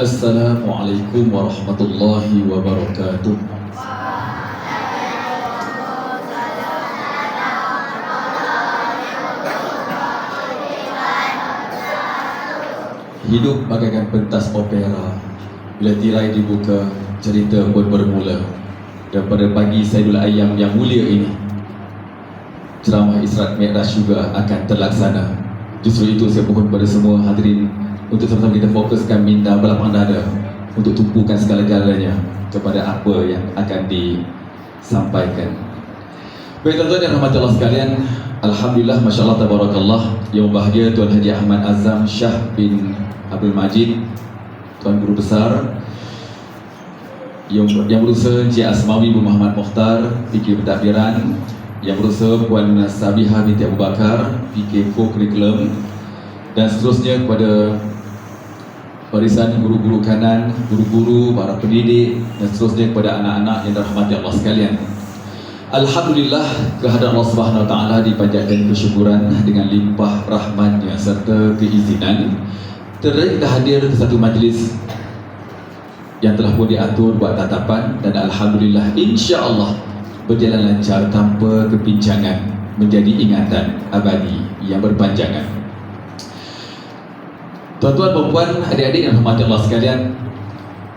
Assalamualaikum warahmatullahi wabarakatuh. Hidup bagaikan pentas opera. Bila tirai dibuka, cerita pun bermula. Dan pada pagi Saidul Ayyam yang mulia ini, ceramah Isra' Mi'raj juga akan terlaksana. Justru itu saya mohon kepada semua hadirin untuk sama-sama kita fokuskan minda belakang dada untuk tumpukan segala-galanya kepada apa yang akan disampaikan. Baik tuan-tuan yang rahmati Allah sekalian, alhamdulillah, masya-Allah, tabarakallah, yang bahagia Tuan Haji Ahmad Azam Shah bin Abdul Majid, Tuan Guru Besar, yang berusaha Encik Asmawi bin Muhammad Mukhtar, fikir pentadbiran, yang berusaha Puan Sabihah binti Abu Bakar, fikir co-curriculum, dan seterusnya kepada barisan guru-guru kanan, guru-guru, para pendidik, dan seterusnya kepada anak-anak yang dirahmati Allah sekalian. Alhamdulillah, kehadiran Allah Subhanahu Wa Taala dipanjatkan kesyukuran dengan limpah rahmatnya serta keizinan. Terus kita hadir ke satu majlis yang telah pun diatur buat tatapan, dan alhamdulillah insya-Allah berjalan lancar tanpa kepincangan, menjadi ingatan abadi yang berpanjangan. Tuan-tuan, perempuan, adik-adik yang hormati Allah sekalian,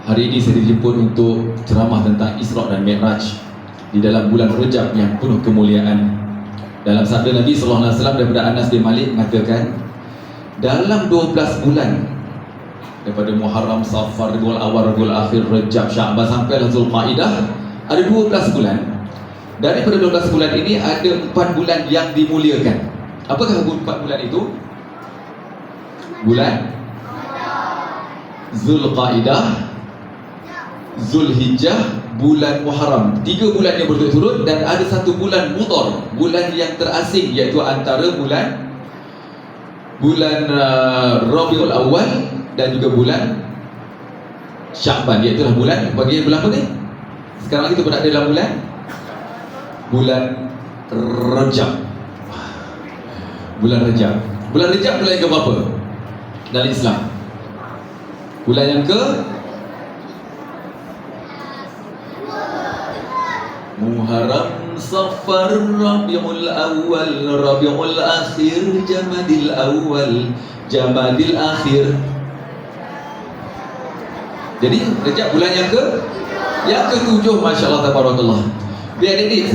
hari ini saya dijemput untuk ceramah tentang Isra' dan Mi'raj di dalam bulan Rajab yang penuh kemuliaan. Dalam sabda Nabi SAW daripada Anas bin Malik mengatakan, dalam 12 bulan daripada Muharram, Safar, Rabiul Awal, Rabiul Akhir, Rajab, Sya'ban sampai Zulqa'dah, ada 12 bulan. Daripada 12 bulan ini ada 4 bulan yang dimuliakan. Apakah 4 bulan itu? Bulan Zulqa'dah, Zulhijjah, bulan Muharram. 3 bulan yang berturut-turut, dan ada 1 bulan Mudhar, bulan yang terasing, iaitu antara bulan Rabiul Awal dan juga bulan Sya'ban, iaitu bulan bagi bulan apa ni? Sekarang kita berada dalam bulan Rajab. Bulan Rajab. Bulan Rajab bulan yang ke berapa dalam Islam? Bulan yang ke Muharram, Safar, Rabiul Awal, Rabiul Akhir, Jamadil Awal, Jamadil Akhir. Jadi Rajab bulan yang ke-7, masya-Allah, tabarakallah. Biar adik-adik,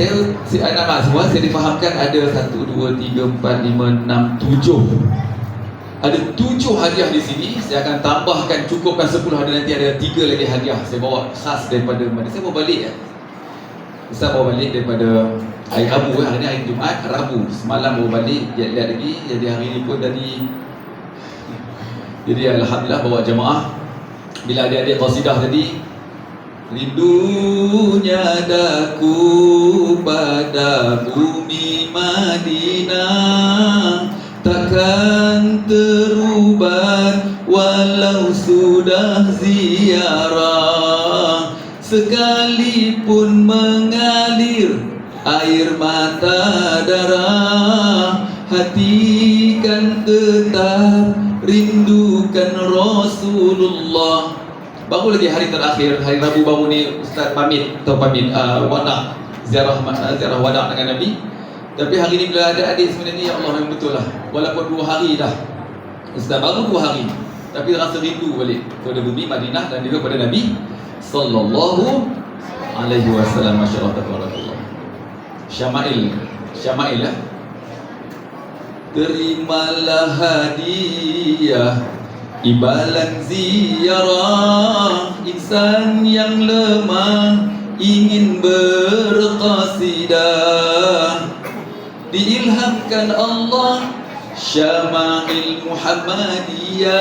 saya anak-anak semua, saya difahamkan ada 1, 2, 3, 4, 5, 6, 7. Ada 7 hadiah di sini. Saya akan tambahkan, cukupkan 10 hadiah, nanti ada 3 lagi hadiah. Saya bawa khas daripada mana? Saya bawa balik ya. Saya bawa balik daripada hari Rabu, hari ni hari Jumaat, Rabu. Semalam bawa balik, lihat lagi. Jadi hari ni pun jadi alhamdulillah bawa jemaah. Bila adik-adik qasidah tadi, rindunya daku pada bumi Madinah, takkan terubah walau sudah ziarah, sekalipun mengalir air mata darah, hati kan tetap rindukan Rasulullah. Baru lagi hari terakhir, hari Rabu baru ni Ustaz pamit wada' ziarah wada' dengan Nabi. Tapi hari ni bila ada adik sebenarnya, ya Allah, memang betul lah. Walaupun 2 hari dah Ustaz, baru 2 hari, tapi rasa rindu balik kepada bumi Madinah dan juga pada Nabi sallallahu alaihi wasallam. Masya-Allah, tabarakallah. Syama'il ya. Terimalah hadiah imbalan ziarah, insan yang lemah ingin berqasidah, diilhamkan Allah Syama'il Muhammadiyah,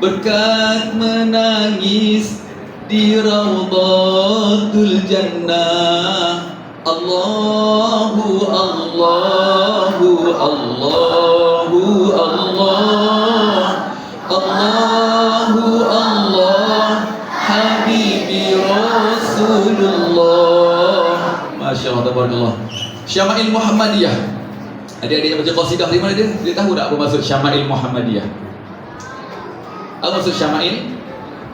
berkat menangis di Raudhatul Jannah. Allahu Allahu Allahu Allah, Allahu Allah, Habibi Rasulullah. Masya Allah, tabarakallah. Syama'il Muhammadiyah. Adik-adik yang baca qasidah di mana dia? Dia tahu tak apa maksud Syama'il Muhammadiyah? Apa maksud syama'il?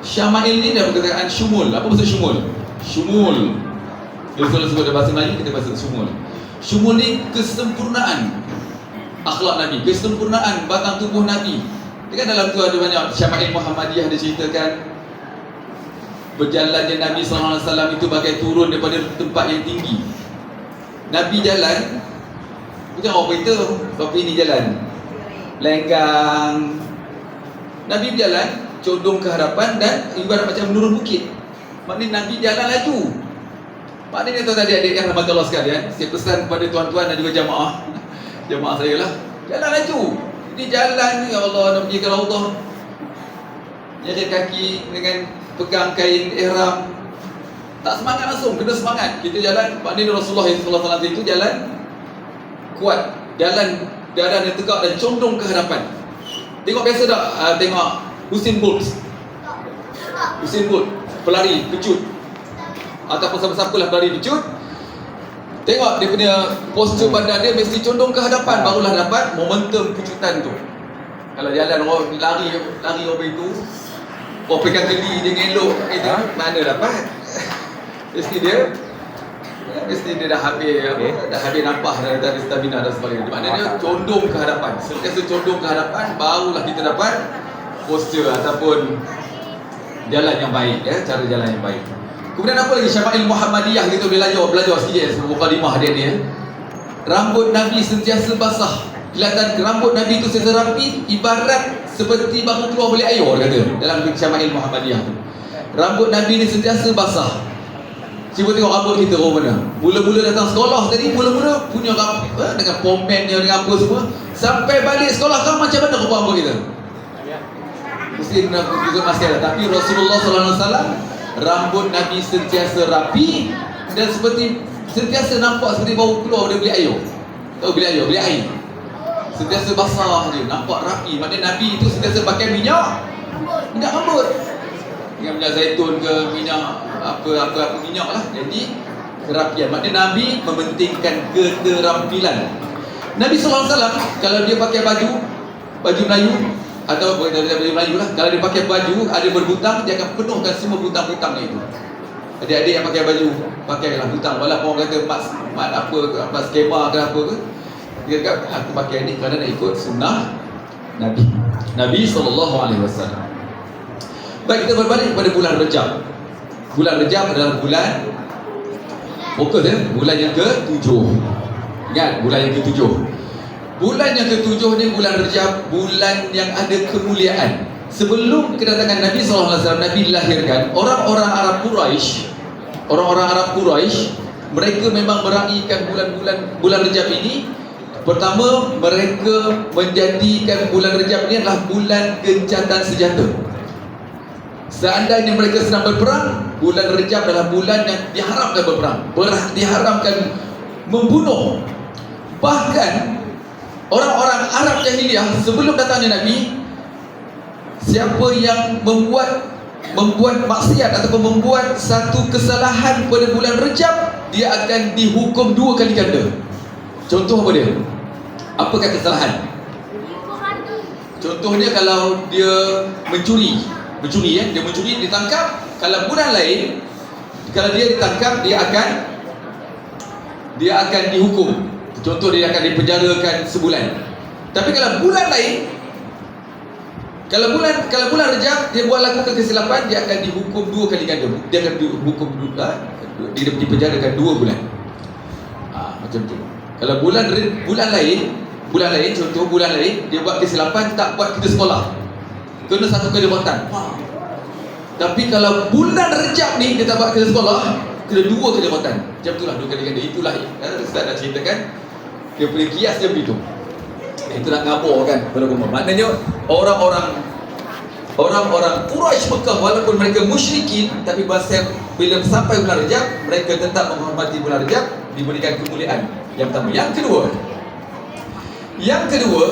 Syama'il ni dah berkaitan syumul. Apa maksud syumul? Syumul. Bila kalau sebut dalam bahasa Melayu, kita bahasa syumul. Syumul ni kesempurnaan akhlak Nabi, kesempurnaan batang tubuh Nabi. Kan dalam tu ada banyak syama'il Muhammadiyah diceritakan. Berjalannya Nabi SAW itu bagai turun daripada tempat yang tinggi. Nabi jalan, bukan orang berita, tapi ini jalan lenggang. Nabi berjalan condong ke hadapan dan ibarat macam menurun bukit. Maknanya Nabi jalan laju. Maknanya tuan adik-adik yang rahmat Allah sekalian, saya pesan kepada tuan-tuan dan juga jamaah saya lah, jalan laju. Ini jalan ni, ya Allah, nak pergi ke Raudhah, jalan kaki dengan pegang kain ihram. Tak semangat langsung, kena semangat. Kita jalan, maknanya Rasulullah SAW itu jalan kuat, jalan dadan yang tegak dan condong ke hadapan. Tengok biasa tak? Tengok Usain Bolt, pelari pecut, ataupun siapa-siapa lah pelari pecut. Tengok dia punya postur badan dia mesti condong ke hadapan, barulah dapat momentum pecutan tu. Kalau jalan orang lari orang itu, orang pegang geli dia elok itu, mana dapat? Mesti dia dah habis nampah dari stamina dan sebagainya. Maknanya condong ke hadapan. Sentiasa condong ke hadapan, barulah kita dapat postur ataupun jalan yang baik, ya, cara jalan yang baik. Kemudian apa lagi syama'il Muhammadiyah, kita belajar sikit mukadimah dia ni. Rambut Nabi sentiasa basah. Kelihatan rambut Nabi itu sentiasa rapi, ibarat seperti baru keluar balik air, kata dalam syama'il Muhammadiyah tu. Rambut Nabi ni sentiasa basah. Cuba tengok rambut kita orang mana. Mula-mula datang sekolah tadi, mula-mula punya rambut dengan pomennya, dengan apa semua. Sampai balik sekolah kan macam mana rupa rambut kita? Mesti nak juga masih ada. Tapi Rasulullah SAW, rambut Nabi sentiasa rapi dan seperti sentiasa nampak seperti baru keluar dari bilik air. Tahu bilik air. Sentiasa basah je, nampak rapi. Maknanya Nabi itu sentiasa pakai minyak rambut. Dengan minyak zaitun ke minyak apa minyak lah. Jadi kerapian. Maknanya Nabi mementingkan keterampilan. Nabi SAW kalau dia pakai baju Melayu atau baju Melayu lah, kalau dia pakai baju ada berbutang, dia akan penuhkan semua butang-butangnya itu. Adik-adik yang pakai baju, pakailah butang. Walaupun orang kata mas skema ke apa ke, dia kata aku pakai ni kerana nak ikut sunnah Nabi SAW. Baik, kita berbalik kepada bulan Rejab. Bulan Rejab adalah bulan fokus, bulan yang ke-7. Ingat, bulan yang ke-7. Bulan yang ke-7 ni bulan Rejab, bulan yang ada kemuliaan. Sebelum kedatangan Nabi SAW, Nabi dilahirkan, orang-orang Arab Quraisy, mereka memang meraihkan bulan Rejab ini. Pertama, mereka menjadikan bulan Rejab ini adalah bulan gencatan senjata. Seandainya mereka sedang berperang, bulan Rejab adalah bulan yang diharamkan berperang, diharamkan membunuh. Bahkan orang-orang Arab jahiliyah sebelum datangnya Nabi, siapa yang membuat maksiat ataupun membuat satu kesalahan pada bulan Rejab, dia akan dihukum 2 kali ganda. Contoh apa dia? Apakah kesalahan? Contohnya kalau dia mencuri, dia mencuri, ditangkap. Kalau bulan lain, kalau dia ditangkap, dia akan dihukum. Contoh, dia akan dipenjarakan sebulan. Tapi kalau bulan lain, kalau bulan Rejab dia buat lakukan kesilapan, dia akan dihukum 2 kali ganda. Dia akan dihukum dipenjarakan 2 bulan. Macam tu. Kalau bulan lain, contoh bulan lain dia buat kesilapan, tak buat kita sekolah, kena 1 kali rawatan. Tapi kalau bulan Rejab ni dia tak buat kita sekolah, kena 2 kali rawatan. Macam itulah 2 kali ganda. Itulah Ustaz dah ceritakan, dia punya kias dia begitu. Itu nak ngabur kan pada umum. Maknanya orang-orang Quraisy Mekah, walaupun mereka musyrikin, tapi bila sampai bulan Rejab, mereka tetap menghormati bulan Rejab, diberikan kemuliaan. Yang pertama. Yang kedua,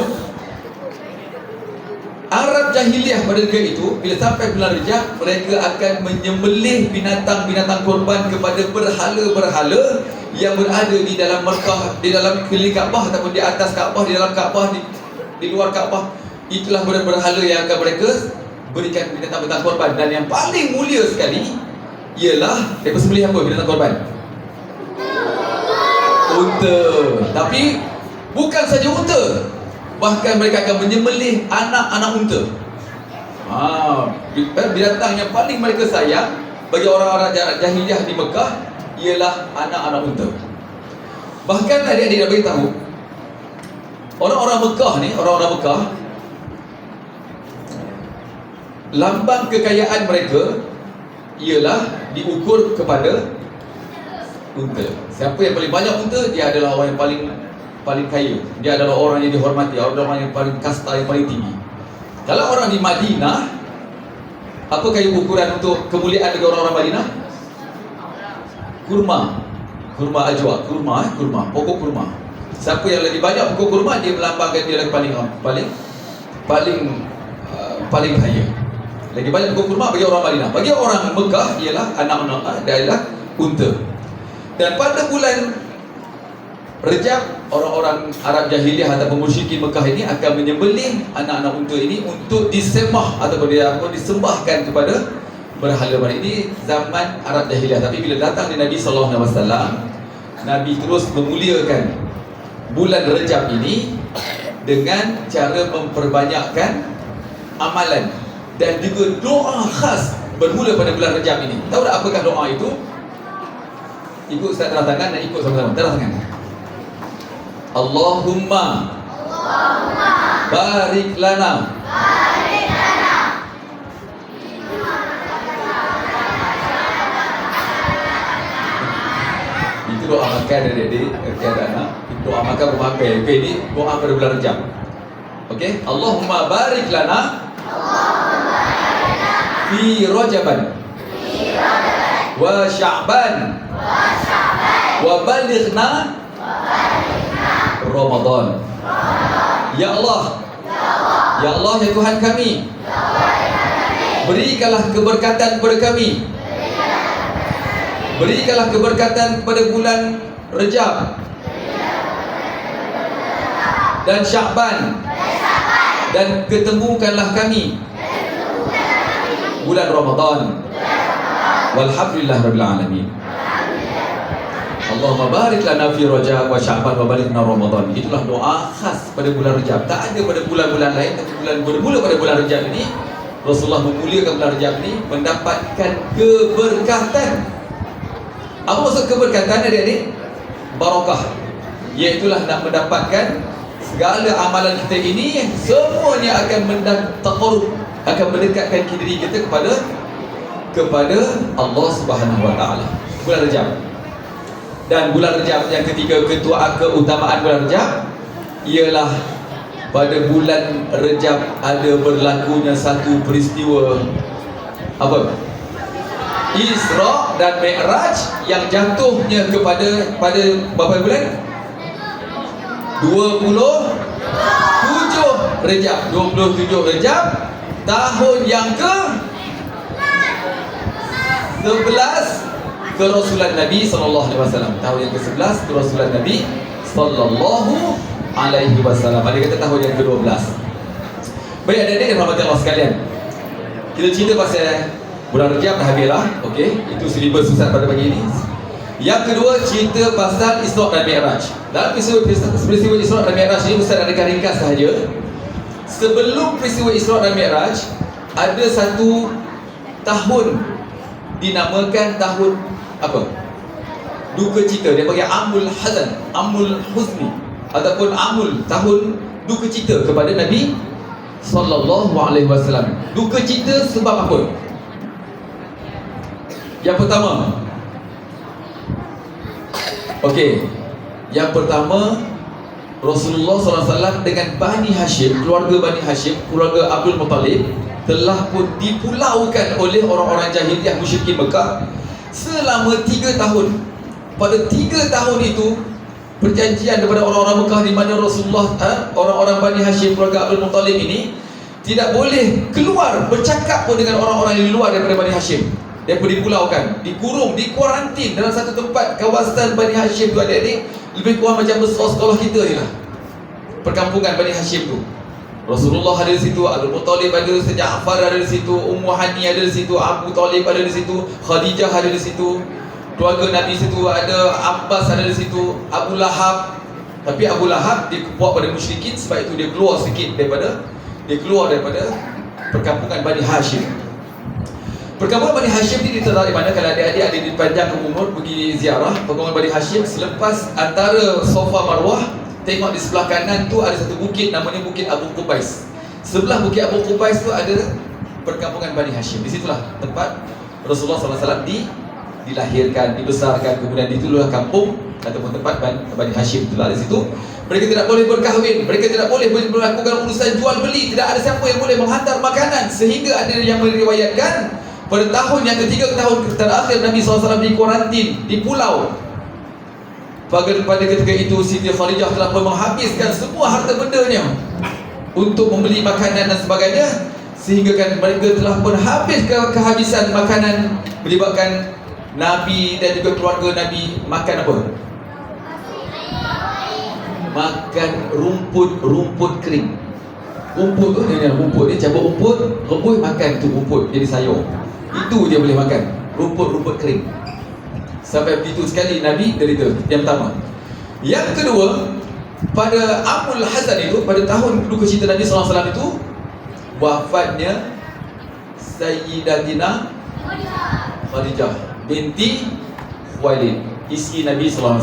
Arab jahiliyah pada ketika itu, bila sampai bulan Rejab, mereka akan menyembelih binatang-binatang korban kepada berhala-berhala yang berada di dalam Mekah, di dalam keliling Kaabah ataupun di atas Kaabah, di dalam Kaabah, di luar Kaabah. Itulah berhala yang akan mereka berikan binatang-binatang korban. Dan yang paling mulia sekali ialah mereka sembelih apa binatang korban? Unta. Tapi bukan saja unta, bahkan mereka akan menyembelih anak-anak unta. Binatang yang paling mereka sayang bagi orang-orang jahiliah di Mekah ialah anak-anak unta. Bahkan adik-adik nak beritahu, orang-orang Mekah, lambang kekayaan mereka ialah diukur kepada unta. Siapa yang paling banyak unta, dia adalah orang yang paling kaya. Dia adalah orang yang dihormati, orang yang paling kasta, yang paling tinggi. Kalau orang di Madinah, apa kayu ukuran untuk kemuliaan bagi orang-orang Madinah? Kurma ajwa, kurma, pokok kurma. Siapa yang lebih banyak pokok kurma, dia melambangkan dia lagi paling kaya. Lagi banyak pokok kurma bagi orang Madinah. Bagi orang Mekah ialah anak-anak adalah unta. Dan pada bulan Rejab, orang-orang Arab jahiliah ataupun musyrikin Mekah ini akan menyembelih anak-anak unta ini untuk disembah ataupun disembahkan kepada berhala. Ini zaman Arab jahiliah. Tapi bila datang di Nabi SAW, Nabi terus memuliakan bulan Rejab ini dengan cara memperbanyakkan amalan dan juga doa khas bermula pada bulan Rejab ini. Tahu tak apakah doa itu? Ikut Ustaz terang tangan dan ikut sama-sama. Terang tangan. Allahumma barik lana itu doa makan adik-adik tiada anak. Doa makan bermakan. Okay, ini doa pada bulan Rejab. Okay, Allahumma barik lana fi Rajaban wa Sya'ban wa balighna Ramadan. Ya Allah, ya Allah, ya Tuhan kami, berikanlah keberkatan kepada kami, berikanlah keberkatan kepada bulan Rejab dan Sya'ban, dan ketemukanlah kami bulan Ramadan. Walhamdulillah Rabbil Alamin. Allahumma barik lana fi Rajab wa Sya'ban wa balighna Ramadan. Itulah doa khas pada bulan Rejab. Tak ada pada bulan-bulan lain, tapi bulan bermula pada bulan Rejab ini Rasulullah memuliakan bulan Rejab ini mendapatkan keberkatan. Apa maksud keberkatan adik-adik? Barakah. Iaitulah nak mendapatkan segala amalan kita ini semuanya akan taqarrub, akan mendekatkan diri kita kepada Allah Subhanahu wa taala. Bulan Rejab. Dan bulan Rejab yang ketiga, keutamaan bulan Rejab ialah pada bulan Rejab ada berlakunya satu peristiwa apa? Isra dan Mi'raj yang jatuhnya pada berapa bulan? 27 Rejab. 27 Rejab tahun yang ke 11 kerasulan Nabi SAW. Tahun yang ke-11 kerasulan Nabi sallallahu alaihi wasallam. Ada kata tahun yang ke-12. Baik adik-adik dan rahmat Allah sekalian, kita cerita pasal bulan Rejab dah habislah. Okey, itu silibus Ustaz pada pagi ini. Yang kedua, cerita pasal Isra dan Mi'raj. Dalam peristiwa Isra dan Mi'raj ini Ustaz nak ringkas sahaja. Sebelum peristiwa Isra dan Mi'raj, ada satu tahun dinamakan tahun apa? Duka cita. Dia panggil Amul Hazan, Amul Huzni, ataupun Amul, tahun duka cita kepada Nabi sallallahu alaihi wasallam. Duka cita sebab apa? Yang pertama, okey, yang pertama, Rasulullah SAW dengan Bani Hashim, keluarga Bani Hashim, keluarga Abdul Muttalib, telah pun dipulaukan oleh orang-orang jahiliah musyrikin Mekah selama 3 tahun. Pada 3 tahun itu, perjanjian daripada orang-orang Mekah di mana Rasulullah, orang-orang Bani Hashim, keluarga Abdul Muttalib ini tidak boleh keluar bercakap pun dengan orang-orang yang di luar daripada Bani Hashim. Dia pun dipulaukan, dikurung, dikuarantin dalam satu tempat. Kawasan Bani Hashim tu adik-adik lebih kurang macam sekolah kita je lah, perkampungan Bani Hashim tu. Rasulullah ada di situ, Abdul Muttalib ada di situ, Ja'far ada di situ, Ummu Hani ada di situ, Abu Talib ada di situ, Khadijah ada di situ, keluarga Nabi situ ada, Abbas ada di situ, Abu Lahab. Tapi Abu Lahab dia kuat pada musyrikin, sebab itu dia keluar daripada perkampungan Bani Hashim. Perkampungan Bani Hashim ni ditertarik mana kalau adik-adik ada di panjang umur pergi ziarah perkampungan Bani Hashim, selepas antara Safa Marwah, tengok di sebelah kanan tu ada satu bukit namanya Bukit Abu Qubais. Sebelah Bukit Abu Qubais tu ada perkampungan Bani Hashim. Di situlah tempat Rasulullah SAW dilahirkan, dibesarkan, kemudian ditulah kampung ataupun tempat Bani Hashim itulah di situ. Mereka tidak boleh berkahwin, mereka tidak boleh melakukan urusan jual beli, tidak ada siapa yang boleh menghantar makanan, sehingga ada yang meriwayatkan pada tahun yang ketiga, tahun terakhir Nabi SAW di kuarantin di pulau. Pada ketika itu Siti Khadijah telah menghabiskan semua harta bendanya untuk membeli makanan dan sebagainya, sehingga kan mereka telah pun habis kehabisan makanan, menyebabkan Nabi dan juga keluarga Nabi makan apa? Makan rumput kering. Rumput tu rumput dia cabut rumput, rebus makan tu rumput jadi sayur. Itu dia boleh makan, rumput kering. Sampai begitu sekali Nabi derita. Yang pertama. Yang kedua, pada Amul Hazan itu, pada tahun duka cita Nabi SAW itu, wafatnya Sayyidatina Khadijah binti Khuwailid, isteri Nabi SAW.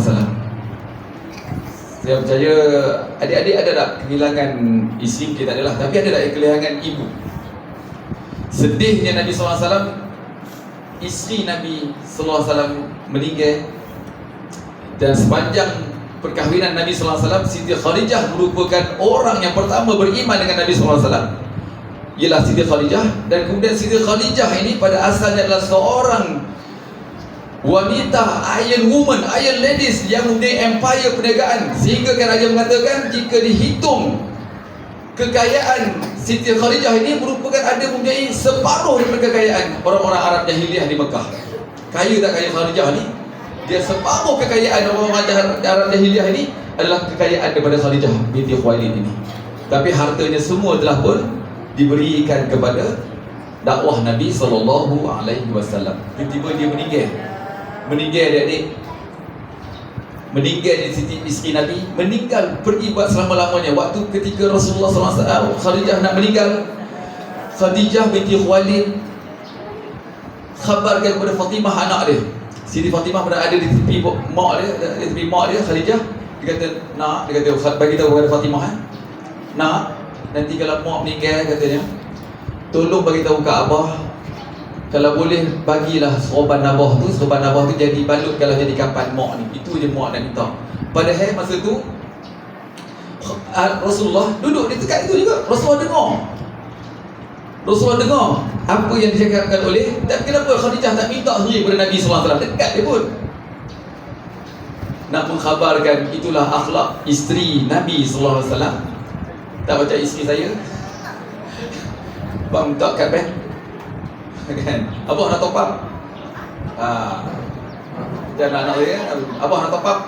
Saya percaya adik-adik ada tak kehilangan isteri? Kita adalah, tapi ada tak kehilangan ibu? Sedihnya Nabi SAW, isteri Nabi SAW meninggal. Dan sepanjang perkahwinan Nabi SAW, Siti Khadijah merupakan orang yang pertama beriman dengan Nabi SAW, ialah Siti Khadijah. Dan kemudian Siti Khadijah ini pada asalnya adalah seorang wanita, Iron Woman, Iron Ladies yang mempunyai empire perniagaan, sehingga kan raja mengatakan jika dihitung kekayaan Siti Khadijah ini merupakan ada mempunyai separuh daripada kekayaan orang-orang Arab Jahiliyah di Mekah. Kaya tak kaya Khadijah ni? Dia separuh kekayaan orang-orang Arab Jahiliyah ini adalah kekayaan daripada Khadijah binti Khuwailid ini. Tapi hartanya semua telah pun diberikan kepada dakwah Nabi SAW. Tiba-tiba dia meninggal adik-adik. Meninggal di sisi isteri Nabi, meninggal pergi buat selama-lamanya. Waktu ketika Rasulullah SAW, Khadijah nak meninggal, Khadijah binti Khuwailid khabarkan kepada Fatimah anak dia. Siti Fatimah berada di tepi mak dia, Khadijah. Dia kata, nak, dia kata bagi tahu kepada Fatimah, nak, nanti kalau mak meninggal, katanya, tolong bagi tahu ke abah, kalau boleh bagilah serban nabah tu jadi balut kalau jadi kapan mak ni. Itu je mak nak minta. Padahal masa tu Rasulullah duduk di dekat itu juga. Rasulullah dengar apa yang dicakapkan oleh, dan kenapa Khadijah tak minta sendiri kepada Nabi SAW? Dekat dia pun nak mengkhabarkan itulah akhlak isteri Nabi SAW. Tak baca isteri saya bang tak kat bank kan, abah nak top up, jangan anak dia, abah nak top up,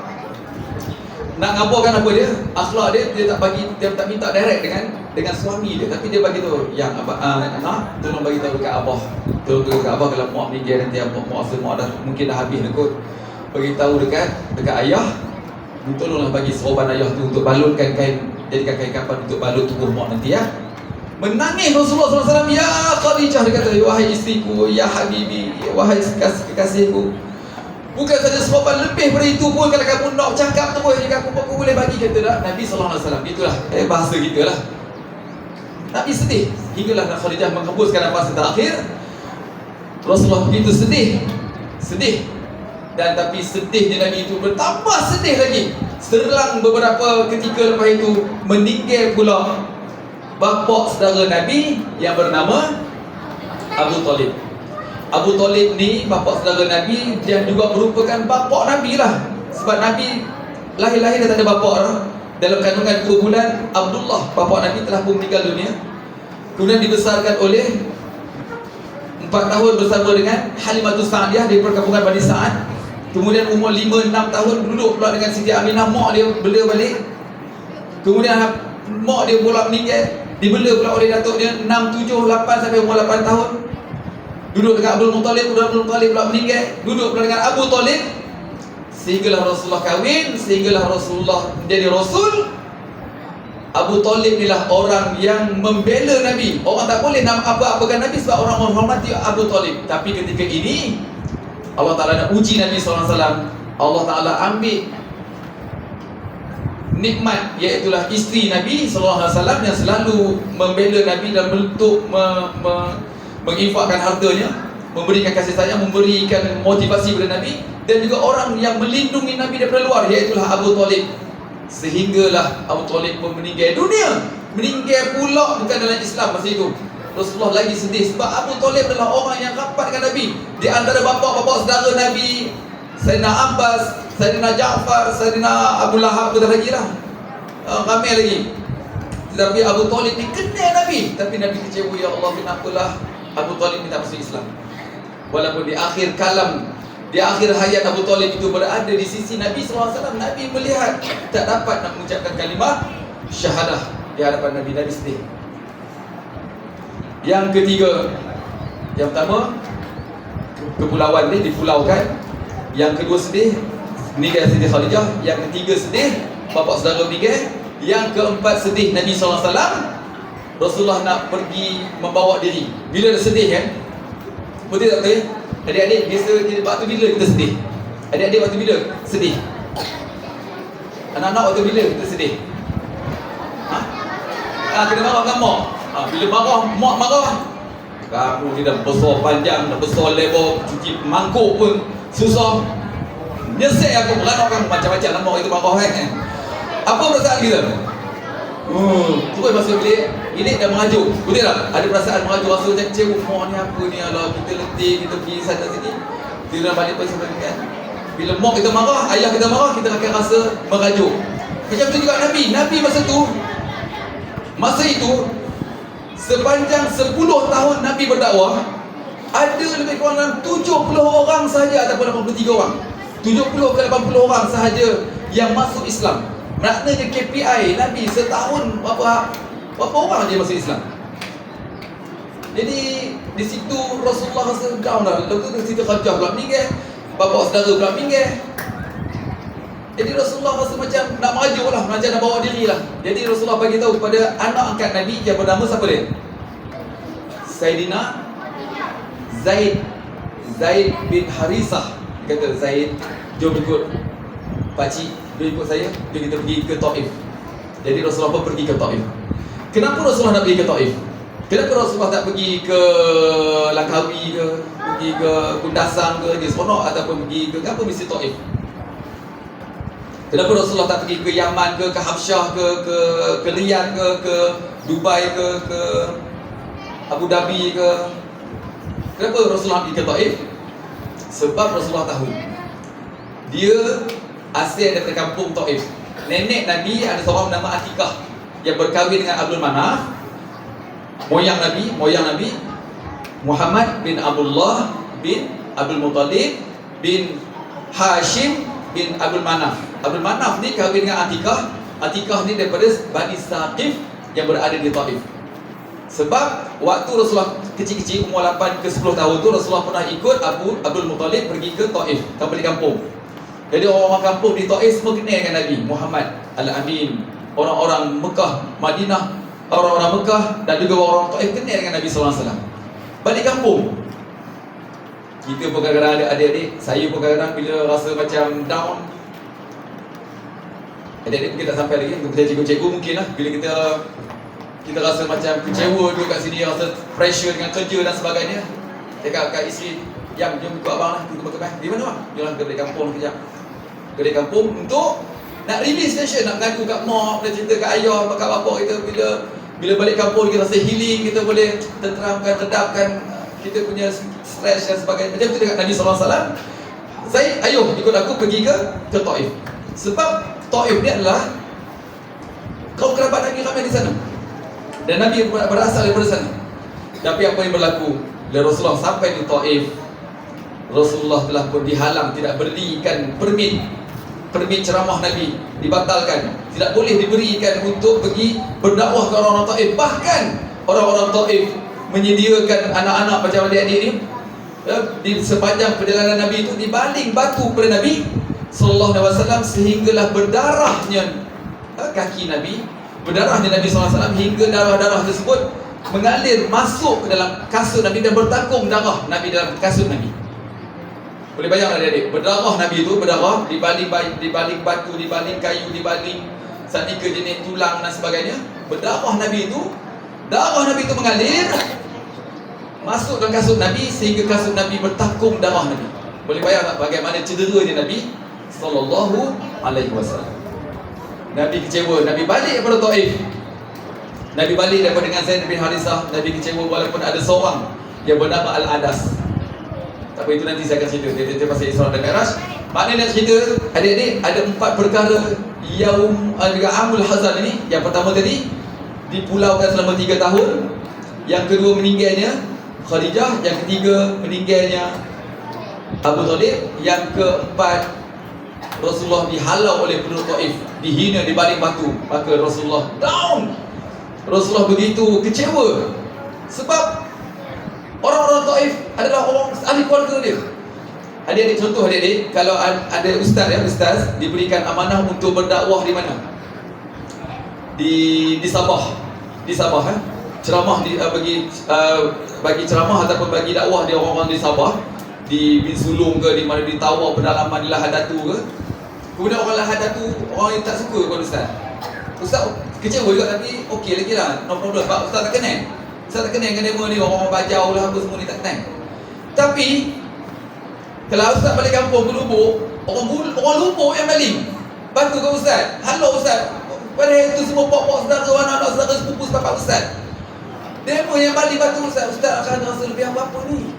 nak ngabarkan apa dia, akhlak dia tak bagi, dia tak minta direct dengan suami dia, tapi dia bagi tahu yang abah, nak tolong bagi tahu dekat abah, tolong dekat abah kalau mak meninggal nanti abah mak rasa mak dah mungkin dah habis kot, bagi tahu dekat ayah, tolonglah bagi serban ayah tu untuk balutkan kain, jadikan kain kapan untuk balut tubuh mak nanti ya. Menangis Rasulullah SAW, ya Khadijah, dia kata, wahai isteriku, ya Habibi, wahai kekasihku, bukan saja serban, lebih daripada itu pun kalau kamu nak cakap terus, jika aku boleh bagi, kata tak Nabi SAW. Itulah bahasa kita lah. Nabi sedih, hinggalah Khadijah menghembuskan nafas terakhir. Rasulullah begitu sedih, dan tapi sedihnya Nabi itu bertambah sedih lagi. Selang beberapa ketika lepas itu, meninggal pula bapa saudara Nabi yang bernama Abu Talib. Abu Talib ni bapa saudara Nabi, dia juga merupakan bapa Nabi lah. Sebab Nabi lahir dah tak ada bapa lah. Dalam kandungan 2 bulan, Abdullah bapa Nabi telah pun meninggal dunia. Kemudian dibesarkan oleh 4 tahun bersama dengan Halimatus Sa'diyah di perkampungan Bani Sa'ad. Kemudian umur 5-6 tahun duduk pula dengan Siti Aminah, mak dia bela balik. Kemudian mak dia pula meninggal. Dibela pula oleh datuk dia 6, 7, 8 sampai umur 8 tahun. Duduk dengan Abdul Muttalib, Abdul Muttalib pula meninggal. Duduk pula dengan Abu Talib. Sehinggalah Rasulullah kahwin, sehinggalah Rasulullah menjadi Rasul. Abu Talib inilah orang yang membela Nabi. Orang tak boleh nak apa-apakan Nabi sebab orang menghormati Abu Talib. Tapi ketika ini Allah Ta'ala nak uji Nabi SAW. Allah Ta'ala ambil nikmat, iaitulah isteri Nabi SAW yang selalu membela Nabi dan untuk menginfakkan hartanya, memberikan kasih sayang, memberikan motivasi kepada Nabi, dan juga orang yang melindungi Nabi daripada luar, iaitulah Abu Talib. Sehinggalah Abu Talib pun meninggal dunia. Meninggal pula bukan dalam Islam masa itu. Rasulullah lagi sedih sebab Abu Talib adalah orang yang rapat dengan Nabi. Di antara bapa-bapa saudara Nabi, Sayyidina Abbas, Sayyidina Ja'far, Sayyidina Abu Lahab, betul lagi lah, ramai lagi. Tetapi Abu Talib ni kenal Nabi. Tapi Nabi kecewa, ya Allah, kenapalah Abu Talib ni tak masuk Islam. Walaupun di akhir kalam, di akhir hayat Abu Talib itu berada di sisi Nabi SAW, Nabi melihat tak dapat nak mengucapkan kalimah syahadah di hadapan Nabi. Nabi sedih. Yang ketiga, yang pertama kepulauan ni dipulaukan. Yang kedua sedih, meninggal Siti Khadijah. Yang ketiga sedih, bapa saudara meninggal. Yang keempat sedih, Nabi SAW, Rasulullah nak pergi membawa diri. Bila dah sedih kan, betul tak betul? Adik-adik biasa waktu bila kita sedih? Adik-adik waktu bila sedih? Anak-anak waktu bila kita sedih? Kena marah dengan mak. Bila marah, mak marah, kamu ni dah besar panjang, dah besar lebar, cuci mangkuk pun susah. Nyesek aku beranak kamu macam-macam nama orang itu marah kan. Apa perasaan kita? Terus masuk bilik dah mengajuk. Betul tak? Ada perasaan mengajuk, rasa macam kecewa. Mak ni apa ni, alah kita letih, kita pergi sana sini. Bila balik pun sebenarnya kan, bila mak kita marah, ayah kita marah, kita akan rasa merajuk. Macam tu juga Nabi. Nabi masa itu sepanjang 10 tahun Nabi berdakwah, ada lebih kurang 70 orang sahaja ataupun 83 orang, 70 ke 80 orang sahaja yang masuk Islam. Maknanya KPI Nabi setahun berapa orang je masuk Islam. Jadi di situ Rasulullah rasa down dah. Lepas tu Siti Khadijah pula meninggal, bapa saudara pula meninggal. Jadi Rasulullah rasa macam nak merajuk lah, macam nak bawa diri lah. Jadi Rasulullah bagi tahu kepada anak angkat Nabi yang bernama siapa dia? Sayyidina Zaid bin Harisah. Dia kata, Zaid, jom ikut pakcik, jom ikut saya, jom kita pergi ke Taif. Jadi Rasulullah pun pergi ke Taif. Kenapa Rasulullah nak pergi ke Taif? Kenapa Rasulullah tak pergi ke Langkawi ke, pergi ke Kundasang ke, di Seronok, ataupun pergi ke apa, mesti Taif? Kenapa Rasulullah tak pergi ke Yaman ke Habsyah ke Riyadh ke Dubai ke Abu Dhabi ke? Kenapa Rasulullah pergi ke Taif? Sebab Rasulullah tahu dia asal daripada kampung Taif. Nenek Nabi ada seorang nama Atikah yang berkahwin dengan Abdul Manaf. Moyang Nabi Muhammad bin Abdullah bin Abdul Muttalib bin Hashim bin Abdul Manaf. Abdul Manaf ni kahwin dengan Atikah. Atikah ni daripada Bani Saqif yang berada di Taif. Sebab waktu Rasulullah kecil-kecil, umur 8 ke 10 tahun tu, Rasulullah pernah ikut Abdul Muttalib pergi ke Taif, balik kampung. Jadi orang-orang kampung di Taif semua kenal dengan Nabi Muhammad Al-Amin. Orang-orang Mekah, Madinah, orang-orang Mekah dan juga orang Taif kenal dengan Nabi SAW. Balik kampung, kita pun kadang-kadang ada adik-adik, saya pun kadang-kadang bila rasa macam down, adik-adik mungkin tak sampai lagi untuk kerja cikgu-cikgu mungkin lah. Bila kita rasa macam kecewa duduk kat sini, rasa pressure dengan kerja dan sebagainya, cakap kat isteri, jom ikut abang lah, kita berkembang. Di mana bang? Jomlah kita balik kampung kejap. Balik kampung untuk nak release tension, nak mengaku kat mak, nak cerita kat ayah, kat bapak kita. Bila balik kampung kita rasa healing, kita boleh tenteramkan, redapkan kita punya stress dan sebagainya. Macam tu dekat Nabi SAW. Zaid, ayuh ikut aku pergi ke Taif. Sebab Taif ni adalah kaum kerabat Nabi ramai di sana. Dan Nabi berasal daripada sana. Tapi apa yang berlaku? Bila Rasulullah sampai di Taif, Rasulullah telah pun dihalang, tidak berikan permit permit ceramah Nabi dibatalkan. Tidak boleh diberikan untuk pergi berdakwah ke orang-orang Taif. Bahkan orang-orang Taif menyediakan anak-anak macam adik-adik ni, di sepanjang perjalanan Nabi itu dibaling batu kepada Nabi sallallahu alaihi wasallam sehinggalah berdarahnya kaki Nabi, berdarahnya Nabi sallallahu alaihi wasallam hingga darah-darah tersebut mengalir masuk ke dalam kasut Nabi dan bertakung darah Nabi dalam kasut Nabi. Boleh bayang adik-adik, berdarah Nabi itu, berdarah dibaling batu, dibaling kayu, dibaling senika jenis tulang dan sebagainya. Berdarah Nabi itu, darah Nabi itu mengalir masuk dalam kasut Nabi sehingga kasut Nabi bertakung darah Nabi. Boleh bayang tak bagaimana cederanya Nabi sallallahu alaihi wasallam. Nabi kecewa, Nabi balik daripada Taif. Nabi balik daripada dengan Zaid bin Harisah. Nabi kecewa walaupun ada seorang yang bernama Al-Adas. Tak apa, itu nanti saya akan cerita. Dia pasal Isra dan Mi'raj. Maknanya nak cerita, adik-adik, ada 4 perkara Amul Hazan ini. Yang pertama tadi, dipulaukan selama 3 tahun. Yang kedua, meninggalnya Khadijah. Yang ketiga, meninggalnya Abu Talib. Yang keempat, Rasulullah dihalau oleh penduduk Taif, dihina, dibaling batu. Maka Rasulullah down. Rasulullah begitu kecewa sebab orang-orang Taif adalah orang ahli keluarga dia. Adik-adik, contoh adik-adik, kalau ada ustaz diberikan amanah untuk berdakwah di mana? Di Sabah. Di Sabah ceramah bagi ceramah ataupun bagi dakwah dia orang-orang di Sabah, di Bin Sulung ke, di mana di Tawau pedalaman di Lahad Datu ke. Kemudian orang Lahad Datu, orang yang tak suka kepada ustaz. Ustaz kecewa juga, tapi okey lagi lah, no problem. Sebab ustaz tak kenal. Ustaz tak kenal dengan demo ni, orang-orang bajau lah apa semua ni tak kenal. Tapi kalau ustaz balik kampung ke Lubuk, orang Lubuk yang baling batu ke ustaz. Halo ustaz, padahal itu semua pok-pok saudara, anak-anak saudara, sepupu sepapak ustaz. Demo yang baling batu ustaz, ustaz akan rasa lebih apa ni?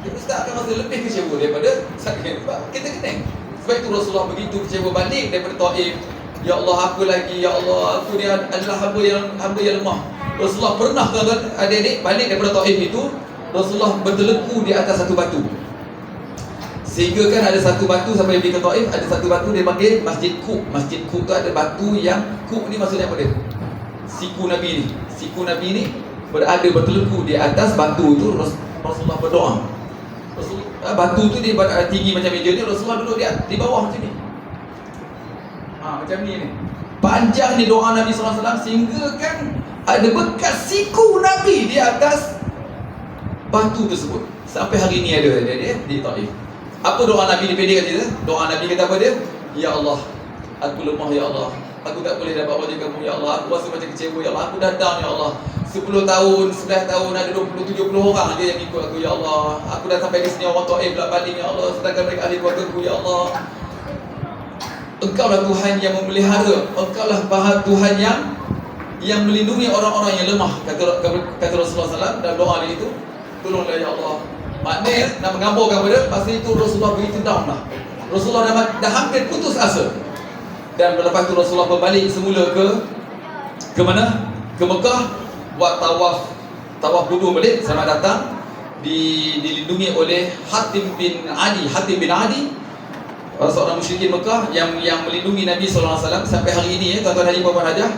Ustaz akan rasa lebih kecewa daripada sakit. Sebab kita kenal. Sebab itu Rasulullah begitu kecewa balik daripada Taif. Ya Allah, aku lagi, ya Allah, aku ni adalah hamba yang lemah. Rasulullah pernah, tuan-tuan adik-adik, balik daripada Taif itu, Rasulullah berteleku di atas satu batu. Sehingga kan ada satu batu sampai pergi ke Taif, ada satu batu dia panggil Masjid Kuk. Masjid Kuk tu ada batu yang Kuk ni maksudnya apa dia? Siku Nabi ni. Siku Nabi ni berada berteleku di atas batu itu. Rasulullah berdoa. Batu tu dia tinggi macam meja ni, Rasulullah duduk di bawah macam ni. Macam ni. Panjang ni doa Nabi sallallahu alaihi wasallam sehingga kan ada bekas siku Nabi di atas batu tersebut. Sampai hari ni ada dia di Taif. Apa doa Nabi dipendek kata? Doa Nabi kata apa dia? Ya Allah, aku lemah ya Allah. Aku tak boleh dapat wajah kamu ya Allah. Aku rasa macam kecewa ya Allah. Aku dah down ya Allah. 10 tahun, 11 tahun, ada 20, 70 orang dia yang ikut aku ya Allah. Aku dah sampai ke sini, orang Taif pula baling ya Allah. Sedangkan mereka ahli keluarga aku ya Allah. Engkaulah Tuhan yang memelihara. Engkaulah Tuhan yang melindungi orang-orang yang lemah. Kata Rasulullah SAW dalam doa dia itu, tolonglah ya Allah. Maknanya nak mengambarkan pada masa itu Rasulullah begitu down lah. Rasulullah dah hampir putus asa. Dan lepas itu Rasulullah berbalik semula ke mana? Ke Mekah, buat tawaf dulu balik. Selamat datang. Dilindungi oleh Hatim bin Adi, seorang musyrikin Mekah yang melindungi Nabi SAW sampai hari ini. Tuan-tuan haji, puan-puan hajah,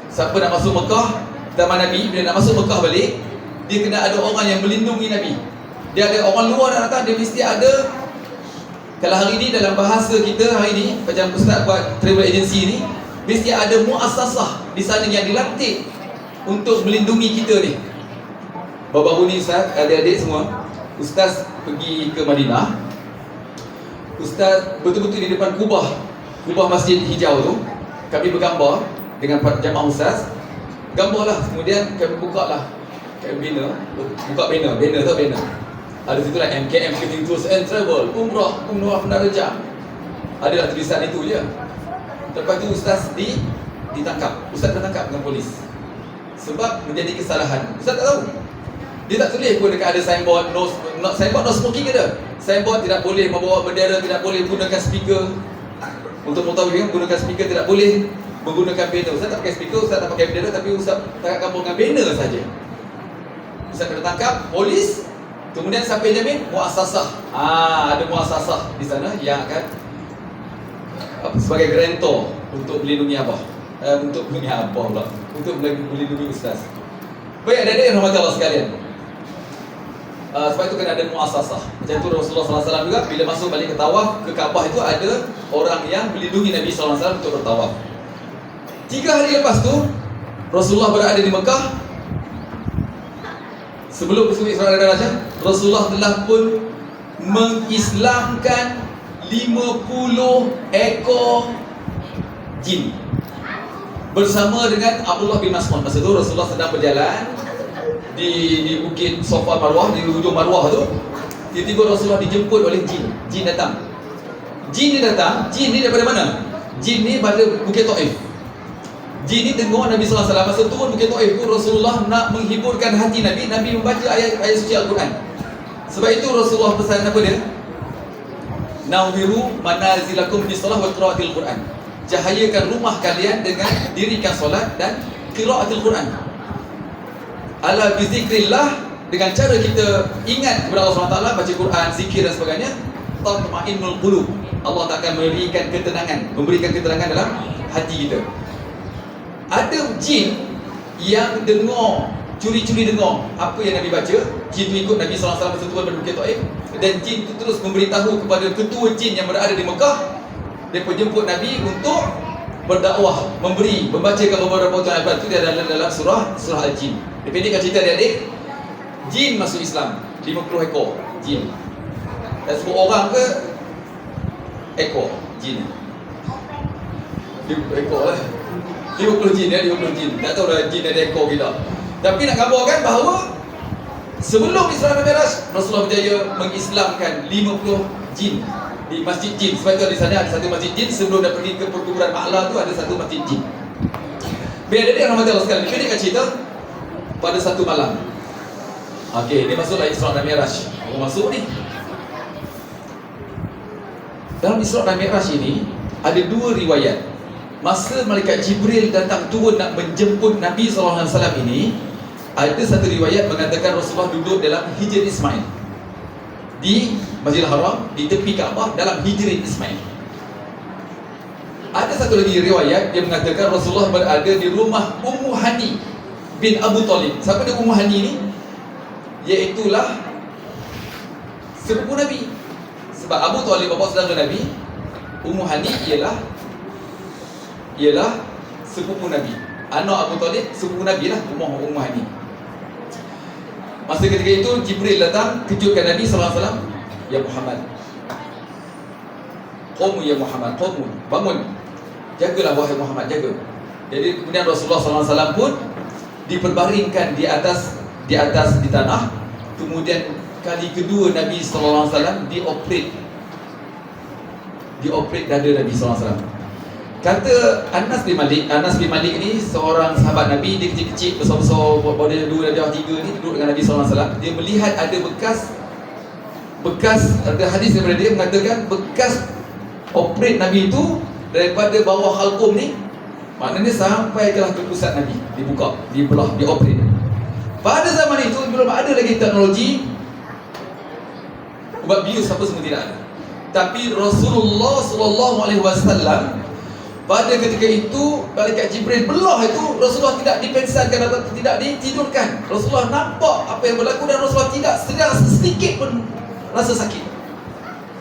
siapa nak masuk Mekah zaman Nabi, bila nak masuk Mekah balik, dia kena ada orang yang melindungi Nabi. Dia ada orang luar yang datang, dia mesti ada. Kalau hari ni dalam bahasa kita hari ni, macam ustaz buat travel agency ni, mesti ada muassasah di sana yang dilantik untuk melindungi kita ni. Baru-baru ni ustaz, adik-adik semua, ustaz pergi ke Madinah. Ustaz betul-betul di depan kubah masjid hijau tu, kami bergambar dengan jamaah ustaz. Gambarlah, kemudian kami buka lah banner, banner tu banner. Ada situ lah MKM Cleaning Tours and Travel, Umrah Pendarajah. Ada lah tulisan itu je. Lepas tu ustaz ditangkap. Ustaz tertangkap dengan polis sebab menjadi kesalahan. Ustaz tak tahu. Dia tak tulis pun dekat ada signboard, signboard no smoking ada. Signboard tidak boleh membawa bendera, tidak boleh menggunakan speaker. Untuk mengetahui menggunakan speaker tidak boleh, menggunakan banner. Ustaz tak pakai speaker, ustaz tak pakai bendera, tapi ustaz tangkap kampung dengan banner saja. Ustaz kena tangkap, polis. Kemudian siapa yang jamin? Muassasah. Ada muassasah di sana yang akan sebagai garantor untuk melindungi abah. Untuk melindungi abah pula. Untuk melindungi ustaz. Baik, adik-adik yang rahmati Allah sekalian. Sebab itu kena ada muasasah. Macam tu Rasulullah SAW juga bila masuk balik ke tawaf ke Kaabah itu ada orang yang melindungi Nabi SAW untuk bertawaf. 3 hari lepas tu Rasulullah berada di Mekah. Sebelum bersama Isra dan Mi'raj, Rasulullah telah pun mengislamkan 50 ekor jin bersama dengan Abdullah bin Mas'ud. Masa tu Rasulullah sedang berjalan di bukit Safa Marwah, di hujung Marwah tu. Tiba-tiba Rasulullah dijemput oleh jin. Jin datang. Jin ni datang. Jin ni daripada mana? Jin ni pada Bukit Taif. Jin ni tengok Nabi SAW. Masa turun Bukit Taif tu, Rasulullah nak menghiburkan hati Nabi. Nabi membaca ayat suci Al-Quran. Sebab itu Rasulullah pesan apa dia? Nawwiru manazilakum bisalah wa qiraatil Quran. Cahayakan rumah kalian dengan dirikan solat dan qiraatil Quran. Ala bizikrillah, dengan cara kita ingat kepada Allah SWT, baca Quran, zikir dan sebagainya, tatma'innul qulub. Allah akan memberikan ketenangan dalam hati kita. Ada jin yang dengar, curi-curi dengar apa yang Nabi baca. Jin tu ikut Nabi SAW bersentuhan pada Bukit Taif, dan jin tu terus memberitahu kepada ketua jin yang berada di Mekah. Dia pun jemput Nabi untuk berdakwah, membacakan beberapa ayat itu dalam surah Al-Jin. Dipendekkan cerita adik-adik, jin masuk Islam 50 ekor jin. Dan sebut orang ke ekor jin? 50 ekor lah. 50 jin ya, 50 jin. Tak tahu dah jin ada ekor kita. Tapi nak gambarkan bahawa sebelum Isra dan Mi'raj, Rasulullah berjaya mengislamkan 50 jin di Masjid Jin. Sebab itu di sana ada satu Masjid Jin. Sebelum dah pergi ke pertuburan Ma'la tu ada satu Masjid Jin. Biar adik yang rahmati Allah sekalian, pendekkan cerita pada satu malam. Okey, ini masuklah Isra dan Mi'raj. Apa masuk ni? Dalam Isra dan Mi'raj ini ada 2 riwayat. Masa malaikat Jibril datang turun nak menjemput Nabi SAW ini, ada satu riwayat mengatakan Rasulullah duduk dalam Hijr Ismail di Masjidil Haram, di tepi Kaabah dalam Hijr Ismail. Ada satu lagi riwayat yang mengatakan Rasulullah berada di rumah Ummu Hani bin Abu Talib. Siapa dia Ummu Hani ni? Iaitulah sepupu Nabi. Sebab Abu Talib bapa saudara Nabi, Ummu Hani ialah sepupu Nabi. Anak Abu Talib sepupu Nabi lah, Ummu Hani. Masa ketika itu Jibril datang kejutkan Nabi SAW. Ya Muhammad, Qomu ya Muhammad, Qomu, bangun, jagalah wahai Muhammad, jaga. Jadi kemudian Rasulullah SAW pun diperbaringkan di atas di tanah. Kemudian kali kedua Nabi SAW dioperate dada Nabi SAW. Kata Anas bin Malik ni seorang sahabat Nabi. Dia kecil-kecil, besar-besar, badan 2 dan 3 ni, duduk dengan Nabi SAW. Dia melihat ada bekas, ada hadis daripada dia mengatakan bekas operate Nabi itu daripada bawah halqum ni, maknanya sampai kelah ke pusat Nabi, dibuka, dibelah, dioperate. Pada zaman itu belum ada lagi teknologi ubat bius apa semua, tidak ada. Tapi Rasulullah SAW pada ketika itu, malaikat Jibril belah itu, Rasulullah tidak dipensankan atau tidak ditidurkan. Rasulullah nampak apa yang berlaku dan Rasulullah tidak sedikit pun rasa sakit.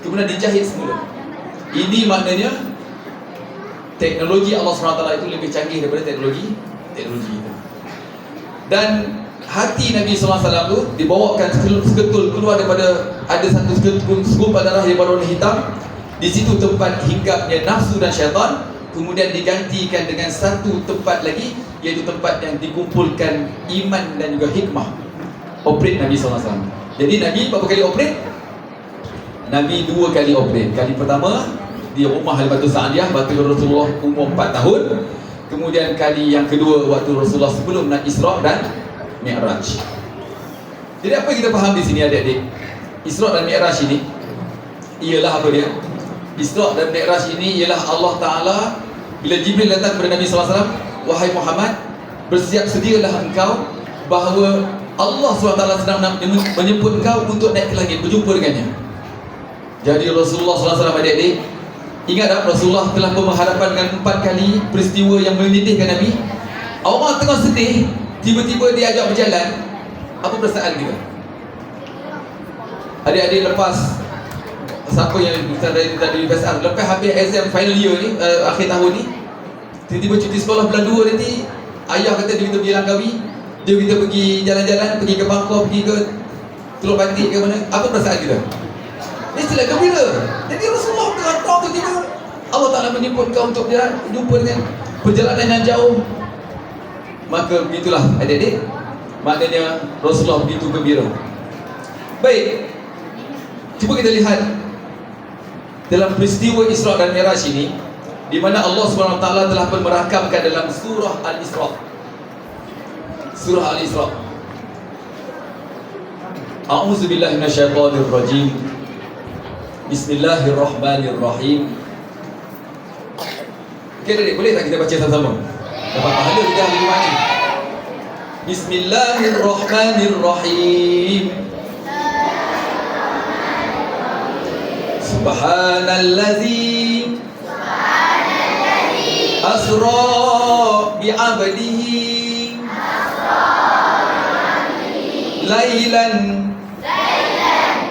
Kemudian dijahit semula. Ini maknanya teknologi Allah SWT itu lebih canggih daripada teknologi kita. Dan hati Nabi SAW itu dibawakan seketul keluar daripada, ada satu segumpal darah yang berwarna hitam. Di situ tempat hinggapnya nafsu dan syaitan. Kemudian digantikan dengan satu tempat lagi, iaitu tempat yang dikumpulkan iman dan juga hikmah. Operate Nabi SAW. Jadi Nabi berapa kali operate? Nabi 2 kali operate. Kali pertama di rumah Halimatus Sa'diyah waktu Rasulullah umur 4 tahun. Kemudian kali yang kedua waktu Rasulullah sebelum nak Isra dan Mi'raj. Jadi apa yang kita faham di sini adik-adik? Isra dan Mi'raj ini ialah apa dia? Isra dan Mi'raj ini ialah Allah Ta'ala bila Jibril datang kepada Nabi SAW, wahai Muhammad, bersiap sedialah engkau bahawa Allah SWT sedang menjemput engkau untuk naik ke langit, berjumpa dengannya. Jadi Rasulullah SAW adik-adik Ingat tak Rasulullah telah berhadapan dengan 4 kali peristiwa yang menyedihkan Nabi? Orang tengah sedih, tiba-tiba dia ajak berjalan. Apa perasaan kita? Adik-adik lepas, siapa yang dari UPSR, lepas habis exam final year ni, akhir tahun ni, tiba-tiba cuti sekolah bulan 2 nanti, ayah kata dia kita pergi Langkawi, dia kita pergi jalan-jalan, pergi ke Bangkok, pergi ke Teluk Bantik ke mana. Apa perasaan kita? Dia sila gembira. Jadi Rasulullah kata tiba-tiba Allah Ta'ala menyebut kau untuk jumpa dengan perjalanan yang jauh. Maka begitulah adik-adik, maknanya Rasulullah begitu gembira. Baik, cuba kita lihat dalam peristiwa Isra dan Mi'raj ini, di mana Allah SWT telah merakamkan dalam surah Al-Isra. Surah Al-Isra. A'udzu billahi minasyaitonir rajim. Bismillahirrahmanirrahim. Okey, adik, boleh tak kita baca sama-sama? Dapat pahala kita hari Jumaat ni. Bismillahirrahmanirrahim. Subhanallazi asra bi'abdihi lailan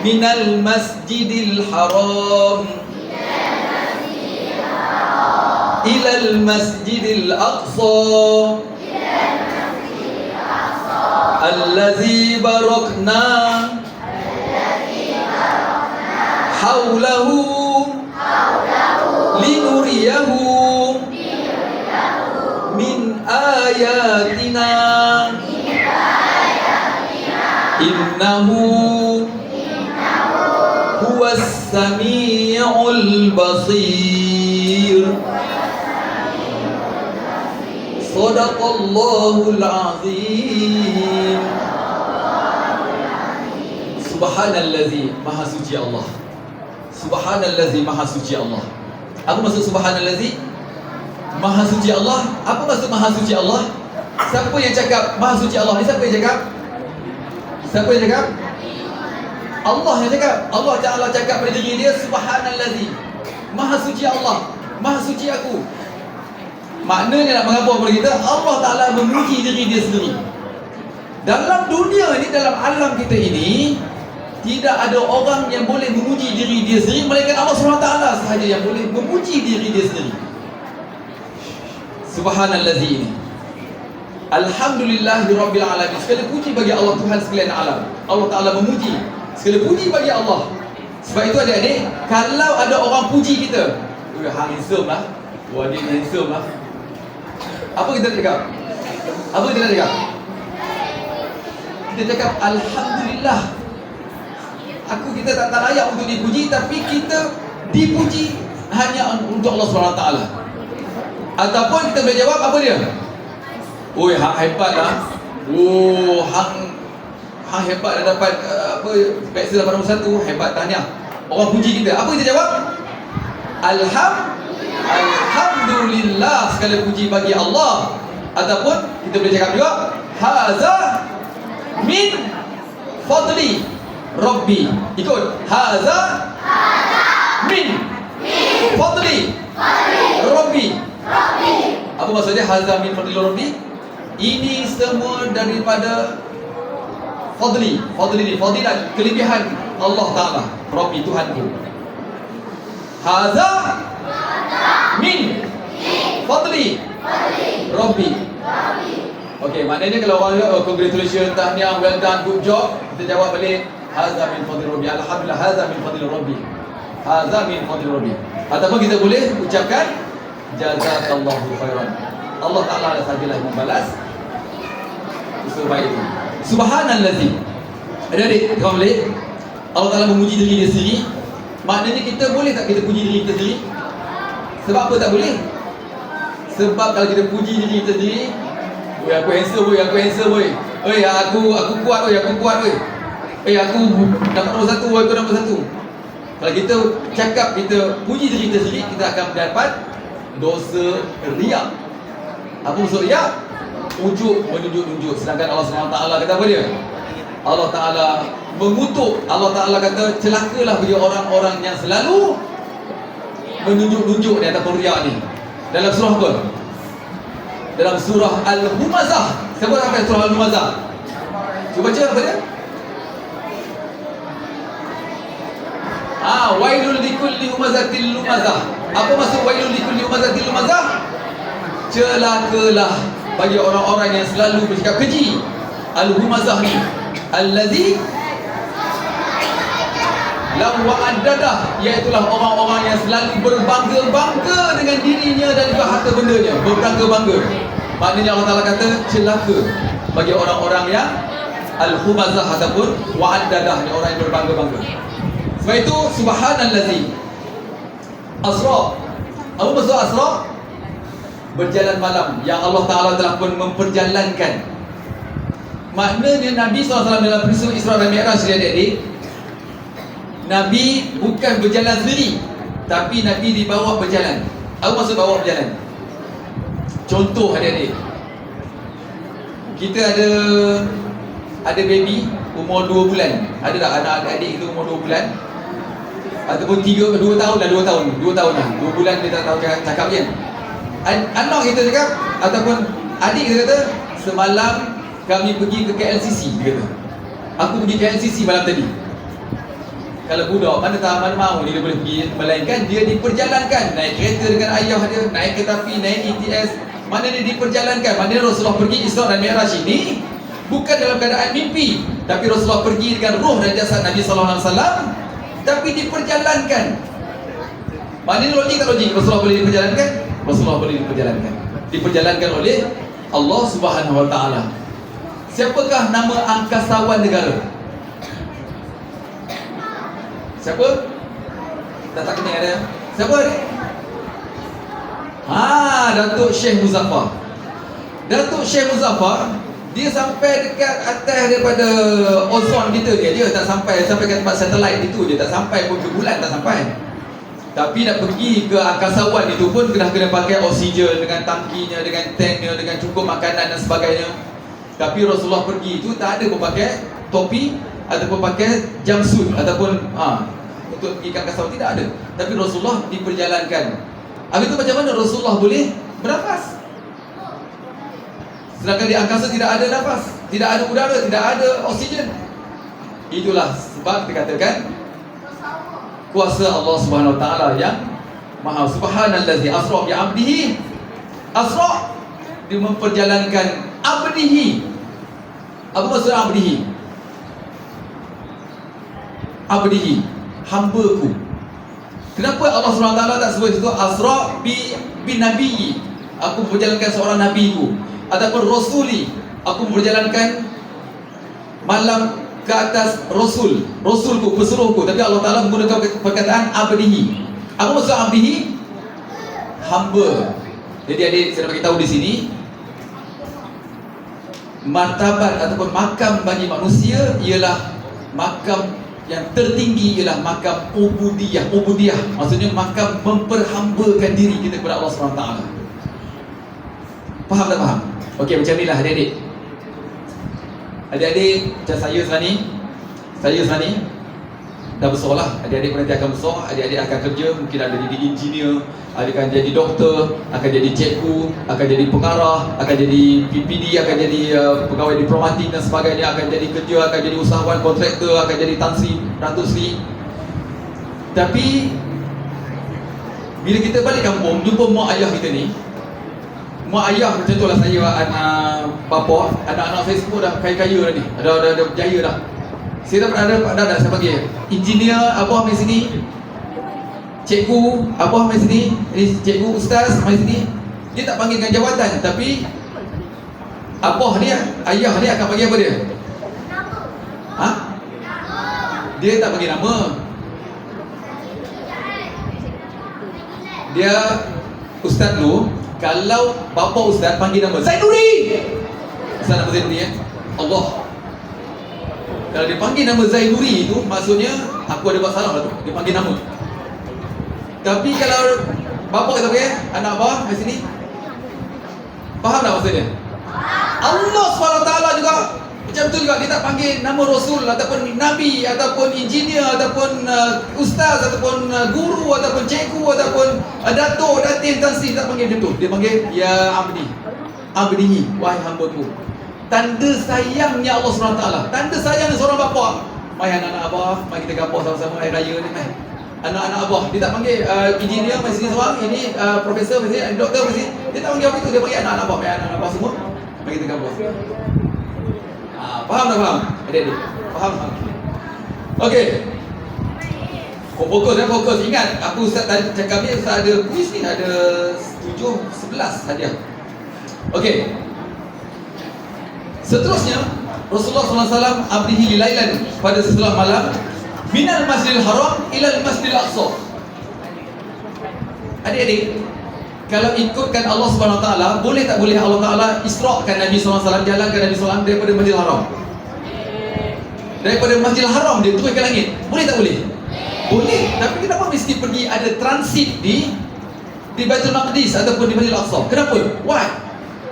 minal masjidil haram ilal masjidil aqsa allazi barakna haulahu linuriyahu min ayatina innahu huwas sami'ul basir. Sadaqallahul azim. Subhanallazi, maha suci Allah. Subhanallazi, maha suci Allah. Apa maksud subhanallazi? Maha suci Allah. Apa maksud maha suci Allah? Siapa yang cakap maha suci Allah ni? Siapa yang cakap? Siapa yang cakap? Allah yang cakap. Allah Ta'ala cakap pada diri dia, subhanallazi, maha suci Allah, maha suci aku. Maknanya nak mengapa kepada kita? Allah Ta'ala memuji diri dia sendiri. Dalam dunia ini, dalam alam kita ini, tidak ada orang yang boleh memuji diri dia sendiri, melainkan Allah SWT sahaja yang boleh memuji diri dia sendiri. Subhanallazi ini. Alhamdulillahirabbil alamin. Segala puji bagi Allah, Tuhan sekalian alam. Allah Ta'ala memuji. Segala puji bagi Allah. Sebab itu adik-adik, kalau ada orang puji kita, hang handsome lah, wah dia handsome lah, apa kita nak cakap? Apa kita nak cakap? Kita cakap Alhamdulillah, kita tak layak untuk dipuji, tapi kita dipuji hanya untuk Allah SWT. Ataupun kita boleh jawab apa dia? Oi, hang hebat lah. Oh, hang hebat dah dapat Baxter dapat nombor 1, hebat, tahniah. Orang puji kita, apa kita jawab? Alhamdulillah, segala puji bagi Allah. Ataupun kita boleh cakap juga, haza min fadli Rabbi. Ikut, haza min fadli Rabbi. Apa maksudnya haza min fadli Rabbi? Ini semua daripada fadli. Fadli ni, fadilat, kelebihan Allah Ta'ala, Rabbi, Tuhanku. Haza min fadli Rabbi. Okey, maknanya kalau orang kata, oh, congratulations, tahniah, well done, good job, kita jawab balik, haza min fadli Rabbi. Alhamdulillah, haza min fadli Rabbi. Haza min fadli Rabbi. Ataupun kita boleh ucapkan jazakallahu khairan. Allah Ta'ala sajalah membalas sebaik itu. Subhanallazi. Adik-adik, kawan balik, Allah Ta'ala memuji diri dia sendiri. Maknanya kita boleh tak kita puji diri kita sendiri? Sebab apa tak boleh? Sebab kalau kita puji diri kita sendiri, oi aku handsome boy, aku handsome boy. Oi aku kuat boy, aku kuat boy. Aku dapat nombor 1, aku nombor 1. Kalau kita cakap, kita puji diri kita sendiri, kita akan mendapat dosa riak. Apa maksud riak? Ujub, menunjuk-nunjuk. Sedangkan Allah SWT kata apa dia? Allah Ta'ala mengutuk. Allah Ta'ala kata celakalah bagi orang-orang yang selalu menunjuk-nunjuk ni ataupun riak ni? Dalam surah apa? Dalam surah Al-Humazah. Siapa sampai surah Al-Humazah? Cuba baca apa dia? Wailul likulli humazatil lumazah. Apa maksud wailul likulli humazatil lumazah? Celakalah bagi orang-orang yang selalu bercakap keji. Al-Humazah ni allazi lam wa'addadah, iaitulah orang-orang yang selalu berbangga-bangga dengan dirinya dan juga harta bendanya. Berbangga-bangga. Maknanya Allah Ta'ala kata celaka bagi orang-orang yang Al-Humazah ataupun wa'addadah ni, orang yang berbangga-bangga. Sebab itu subhanallazi asra. Apa maksud asra? Berjalan malam, yang Allah Ta'ala telah pun memperjalankan. Maknanya Nabi SAW dalam peristiwa Isra dan Mi'raj, adik-adik, Nabi bukan berjalan sendiri, tapi Nabi dibawa berjalan. Apa maksud bawa berjalan? Contoh adik-adik, kita ada baby umur 2 bulan. Ada tak anak adik itu umur 2 bulan? Ataupun 2 tahun lah, 2 tahun lah. 2 bulan dia tak tahu cakap kan. Anak kita cakap, ataupun adik kita kata, semalam kami pergi ke KLCC, dia kata. Aku pergi KLCC malam tadi. Kalau budak mana mau dia boleh pergi, melainkan dia diperjalankan, naik kereta dengan ayah dia, naik kereta api, naik ETS. Mana dia diperjalankan. Maknanya Rasulullah pergi Isra dan Mi'raj ini bukan dalam keadaan mimpi, tapi Rasulullah pergi dengan roh dan jasad Nabi SAW, tapi diperjalankan. Maknanya logik tak logik? Rasulullah boleh diperjalankan? Rasulullah boleh diperjalankan. Diperjalankan oleh Allah Subhanahu Wa Taala. Siapakah nama angkasawan negara? Siapa? Tak kena ada. Siapa ni? Datuk Syekh Muzaffar. Datuk Syekh Muzaffar, dia sampai dekat atas daripada ozon kita dia tak sampai ke tempat satelit itu, dia tak sampai pun ke bulan, tak sampai. Tapi nak pergi ke angkasawan itu pun kena pakai oksigen dengan tangkinya, dengan tanknya, dengan cukup makanan dan sebagainya. Tapi Rasulullah pergi itu tak ada pun pakai topi ataupun pakai jumpsuit ataupun untuk pergi ke angkasa, tidak ada. Tapi Rasulullah diperjalankan. Habis itu macam mana Rasulullah boleh bernafas? Sedangkan di angkasa tidak ada nafas, tidak ada udara, tidak ada oksigen. Itulah sebab kita katakan kuasa Allah Subhanahu Wa Taala yang maha. Subhanallazi asra bi 'abdihi. Asra, dia memperjalankan abdihi. Apa maksud abdihi? Abdihi, hamba-Ku. Kenapa Allah SWT tak sebut itu asra bi nabiyyi? Aku memperjalankan seorang nabi-Ku. Ataupun rasuli, aku memperjalankan malam ke atas Rasulku, pesuruhku. Tapi Allah Ta'ala menggunakan perkataan abdihi. Apa maksud abdihi? Hamba. Jadi adik, saya nak beritahu di sini, martabat ataupun makam bagi manusia ialah makam yang tertinggi, ialah makam ubudiyah. Ubudiyah maksudnya makam memperhambakan diri kita kepada Allah SWT. Faham tak faham? Okey, macam inilah adik-adik. Adik-adik macam saya sekarang ni dah besar lah. Adik-adik pun nanti akan besar. Adik-adik akan kerja, mungkin ada jadi engineer, ada akan jadi doktor, akan jadi cikgu, akan jadi pengarah, akan jadi PPD, akan jadi pegawai diplomatik dan sebagainya, akan jadi kerja, akan jadi usahawan, kontraktor, akan jadi Tan Sri, Ratu Sri. Tapi bila kita balik kampung, jumpa mak ayah kita ni, mak ayah contohlah saya, anak bapa, anak-anak saya semua dah kaya-kaya dah ni, dah berjaya dah. Saya dah saya panggil engineer abah mai sini, cikgu abah mai sini, cikgu ustaz mai sini. Dia tak panggil dengan jawatan, tapi abah dia, ayah dia akan panggil apa dia? Dia tak panggil nama. Dia ustaz dulu. Kalau bapa ustaz panggil nama Zainuri, ustaz nama Zainuri Allah. Kalau dia panggil nama Zainuri itu, maksudnya aku ada buat salah lah tu. Dia panggil nama. Tapi kalau bapa kata anak abah di sini, faham tak maksudnya? Allah SWT juga Macam tu juga dia tak panggil nama Rasul ataupun Nabi ataupun engineer ataupun ustaz ataupun guru ataupun cikgu ataupun datuk, datin, tan sri, tak panggil macam tu. Dia panggil ya abdi, abdihi, wahai hamba-Ku. Tanda sayangnya Allah SWT, tanda sayangnya seorang bapa. Mai anak-anak abah, mari kita gabung sama-sama hari raya ni, mai. Anak-anak abah, dia tak panggil engineer mesti seorang, ini profesor mesti, doktor mesti. Dia tak panggil apa itu, dia panggil anak-anak abah, mai anak-anak abah semua. Mari kita gabung. Faham tak faham? Adik-adik, faham tak? Okey. Fokus ya, fokus. Ingat, aku Ustaz tadi cakap ni, Ustaz ada kuis ni, ada 7, 11 hadiah. Okey. Seterusnya, Rasulullah SAW abdihi lailan, pada setelah malam, minal masjidil haram ilal masjidil aqsa. Adik-adik, kalau ikutkan Allah SWT, boleh tak boleh Allah Ta'ala isra'kan Nabi SAW, jalankan Nabi SAW daripada Masjidil Haram? Daripada Masjidil Haram dia turun ke langit. Boleh tak boleh? Boleh. Tapi kenapa mesti pergi ada transit di Baitul Maqdis ataupun di Masjidil Aqsa? Kenapa? Why?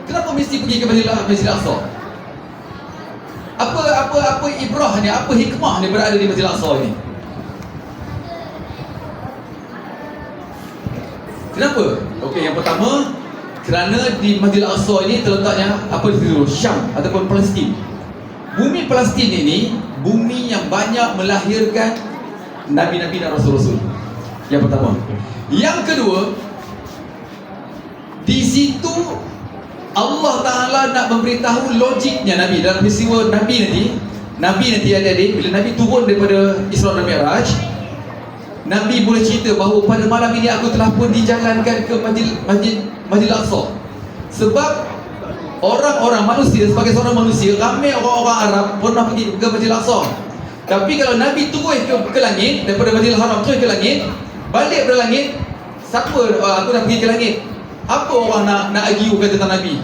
Kenapa mesti pergi ke Masjidil Aqsa? Apa ibrahnya, apa hikmahnya berada di Masjidil Aqsa ini? Kenapa? Okey, yang pertama, kerana di Masjidil Aqsa ini terletaknya apa itu? Syam ataupun Palestin. Bumi Palestin ini bumi yang banyak melahirkan nabi-nabi dan rasul-rasul. Yang pertama. Yang kedua, di situ Allah Ta'ala nak memberitahu logiknya Nabi dalam peristiwa Nabi nanti adik-adik, bila Nabi turun daripada Isra dan Mi'raj, Nabi boleh cerita bahawa pada malam ini aku telah pun dijalankan ke Masjid Aqsa. Sebab orang-orang manusia, sebagai seorang manusia, ramai orang-orang Arab pernah pergi ke Masjid Aqsa. Tapi kalau Nabi turun ke langit, daripada Masjidil Haram turun ke langit, balik dari langit, siapa aku dah pergi ke langit? Apa orang nak arguekan tentang Nabi?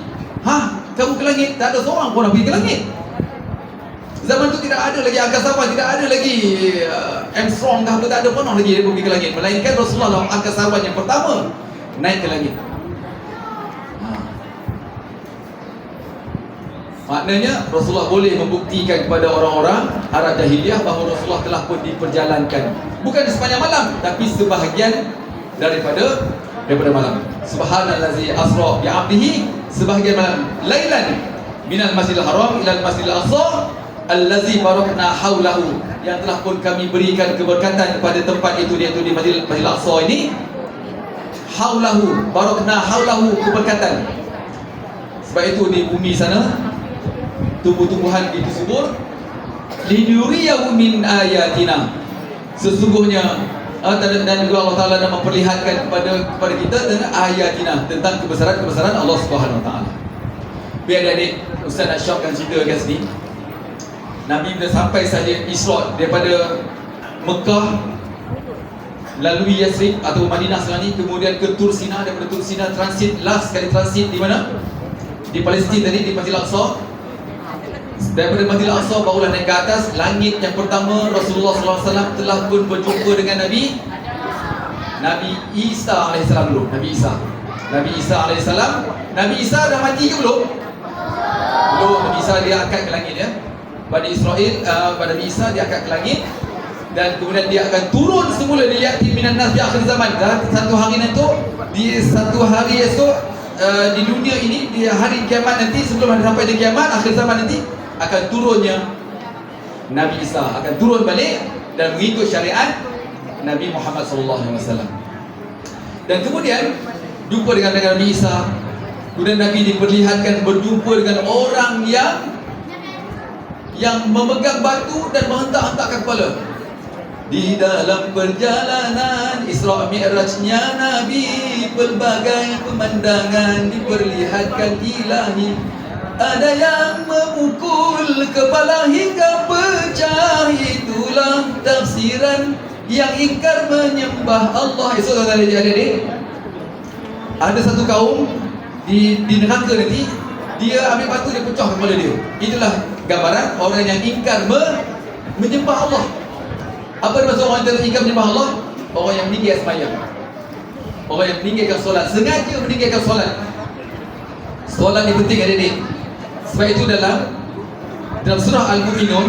Kamu ke langit? Tak ada seorang pun nak pergi ke langit. Zaman tu tidak ada lagi angkasawan, tidak ada lagi Armstrong dah, tak ada pernah lagi dia pergi ke langit. Melainkan Rasulullah angkasawan yang pertama naik ke langit. Maknanya Rasulullah boleh membuktikan kepada orang-orang Arab Jahiliyah bahawa Rasulullah telah pun diperjalankan, bukan di sepanjang malam, tapi sebahagian daripada malam. Subhanallazi asra bi 'abdihi, sebahagian malam, lailan minal masjidil haram ilal masjidil aqsa allazi barakna haulahu, yang telah pun kami berikan keberkatan kepada tempat itu, iaitu di Masjidil Aqsa ini. Haulahu, barakna haulahu, keberkatan. Sebab itu di bumi sana tumbuh-tumbuhan begitu subur. Linuriyahu min ayatina, sesungguhnya dan juga Allah Ta'ala nak memperlihatkan kepada kita tentang ayatina, tentang kebesaran Allah Subhanahu Wa Ta'ala. Biar adik, Ustaz nak syokkan cerita kat sini. Nabi bila sampai saja Isra daripada Mekah lalui Yathrib atau Madinah sekarang ni, kemudian ke Tur Sina, daripada Tur Sina transit, last kali transit di mana? Di Palestin tadi, di Masjidil Aqsa. Daripada Masjidil Aqsa barulah naik ke atas langit yang pertama. Rasulullah SAW telah pun berjumpa dengan Nabi Isa AS dulu. Nabi Isa AS. Nabi Isa dah mati ke belum? Belum. Nabi Isa dia angkat ke langit ya. Pada Israel, pada Nabi Isa dia angkat ke langit, dan kemudian dia akan turun semula di ya'ti minan nas di akhir zaman. Dan satu hari nanti, di satu hari esok, di dunia ini, di hari kiamat nanti, sebelum sampai di kiamat akhir zaman nanti, akan turunnya Nabi Isa, akan turun balik dan mengikut syariat Nabi Muhammad SAW. Dan kemudian jumpa dengan Nabi Isa. Kemudian Nabi diperlihatkan berjumpa dengan orang yang memegang batu dan menghentak-hentakkan kepala. Di dalam perjalanan Isra Mi'rajnya Nabi, pelbagai pemandangan diperlihatkan ilahi. Ada yang memukul kepala hingga pecah, itulah tafsiran yang ingkar menyembah Allah. Esok tuan-tuan dan adik-adik, ada satu kaum di neraka nanti, dia ambil batu, dia pecah kepala dia. Itulah gambaran orang yang ingkar menyembah Allah. Apa maksud orang yang ingkar menyembah Allah? Orang yang meninggal sembahyang, orang yang meninggalkan solat, sengaja meninggalkan solat. Solat ni penting adik-adik. Sebab itu dalam dalam surah Al-Mu'minun,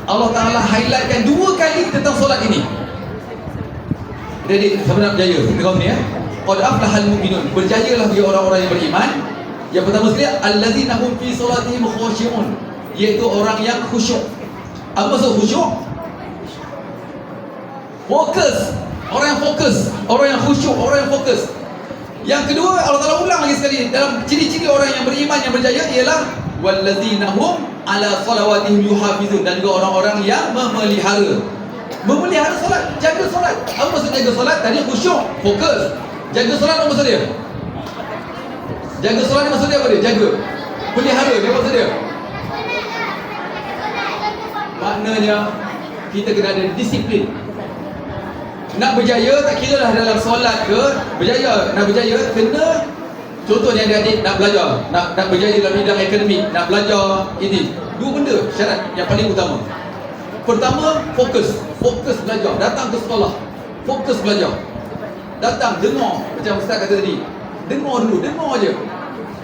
Allah Ta'ala highlightkan 2 kali tentang solat ini. Jadi sebenarnya berjaya, tengok ni ya. Qad aflahal mu'minun, berjayalah bagi orang-orang yang beriman. Yang pertama sekali, allazina hum fi solatihim khushu'un, iaitu orang yang khusyuk. Apa maksud khusyuk? Fokus. Orang yang fokus, orang yang khusyuk, orang yang fokus. Yang kedua, Allah Ta'ala ulang lagi sekali dalam ciri-ciri orang yang beriman yang berjaya ialah wallazina hum ala salawatihim yuhafizun, dan juga orang-orang yang memelihara solat, jaga solat. Apa maksud jaga solat? Tadi khusyuk, fokus. Jaga solat apa maksud dia? Jaga solat ni maksud dia apa dia? Jaga, pelihara, dia maksud dia. Maknanya kita kena ada disiplin. Nak berjaya, tak kira lah dalam solat ke, berjaya, nak berjaya kena, contohnya adik-adik nak belajar, nak berjaya dalam bidang akademik, nak belajar ini, 2 benda syarat yang paling utama. Pertama, fokus belajar, datang ke sekolah, fokus belajar, datang, dengar, macam Ustaz kata tadi, dengar je,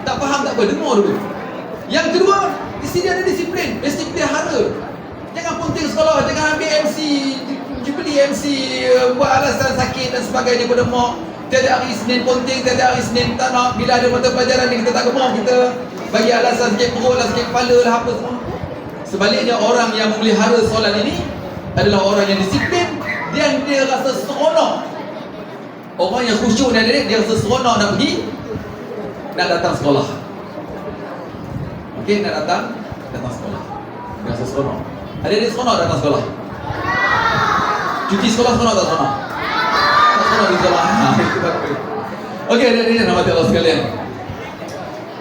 tak faham tak apa, dengar dulu. Yang kedua, di sini ada disiplin, mesti pelihara. Jangan punting sekolah, jangan ambil MC, beli MC, buat alasan sakit dan sebagainya pada mak. Tiada hari Isnin punting, tiada hari Isnin tak nak. Bila ada mata pelajaran ni kita tak gemar, kita bagi alasan sikit perut lah, sikit kepala lah, apa semua. Sebaliknya orang yang memelihara solat ini adalah orang yang disiplin dan dia rasa seronok. Orang yang khusyuk dan dia rasa seronok nak pergi, nak datang sekolah. Okey, nak datang sekolah. Dia rasa seronok. Adik-adik seronok datang sekolah? Cuti sekolah seronok tak seronok? Tak seronok di sekolah. Okey, adik-adik dan rahmat Allah sekalian,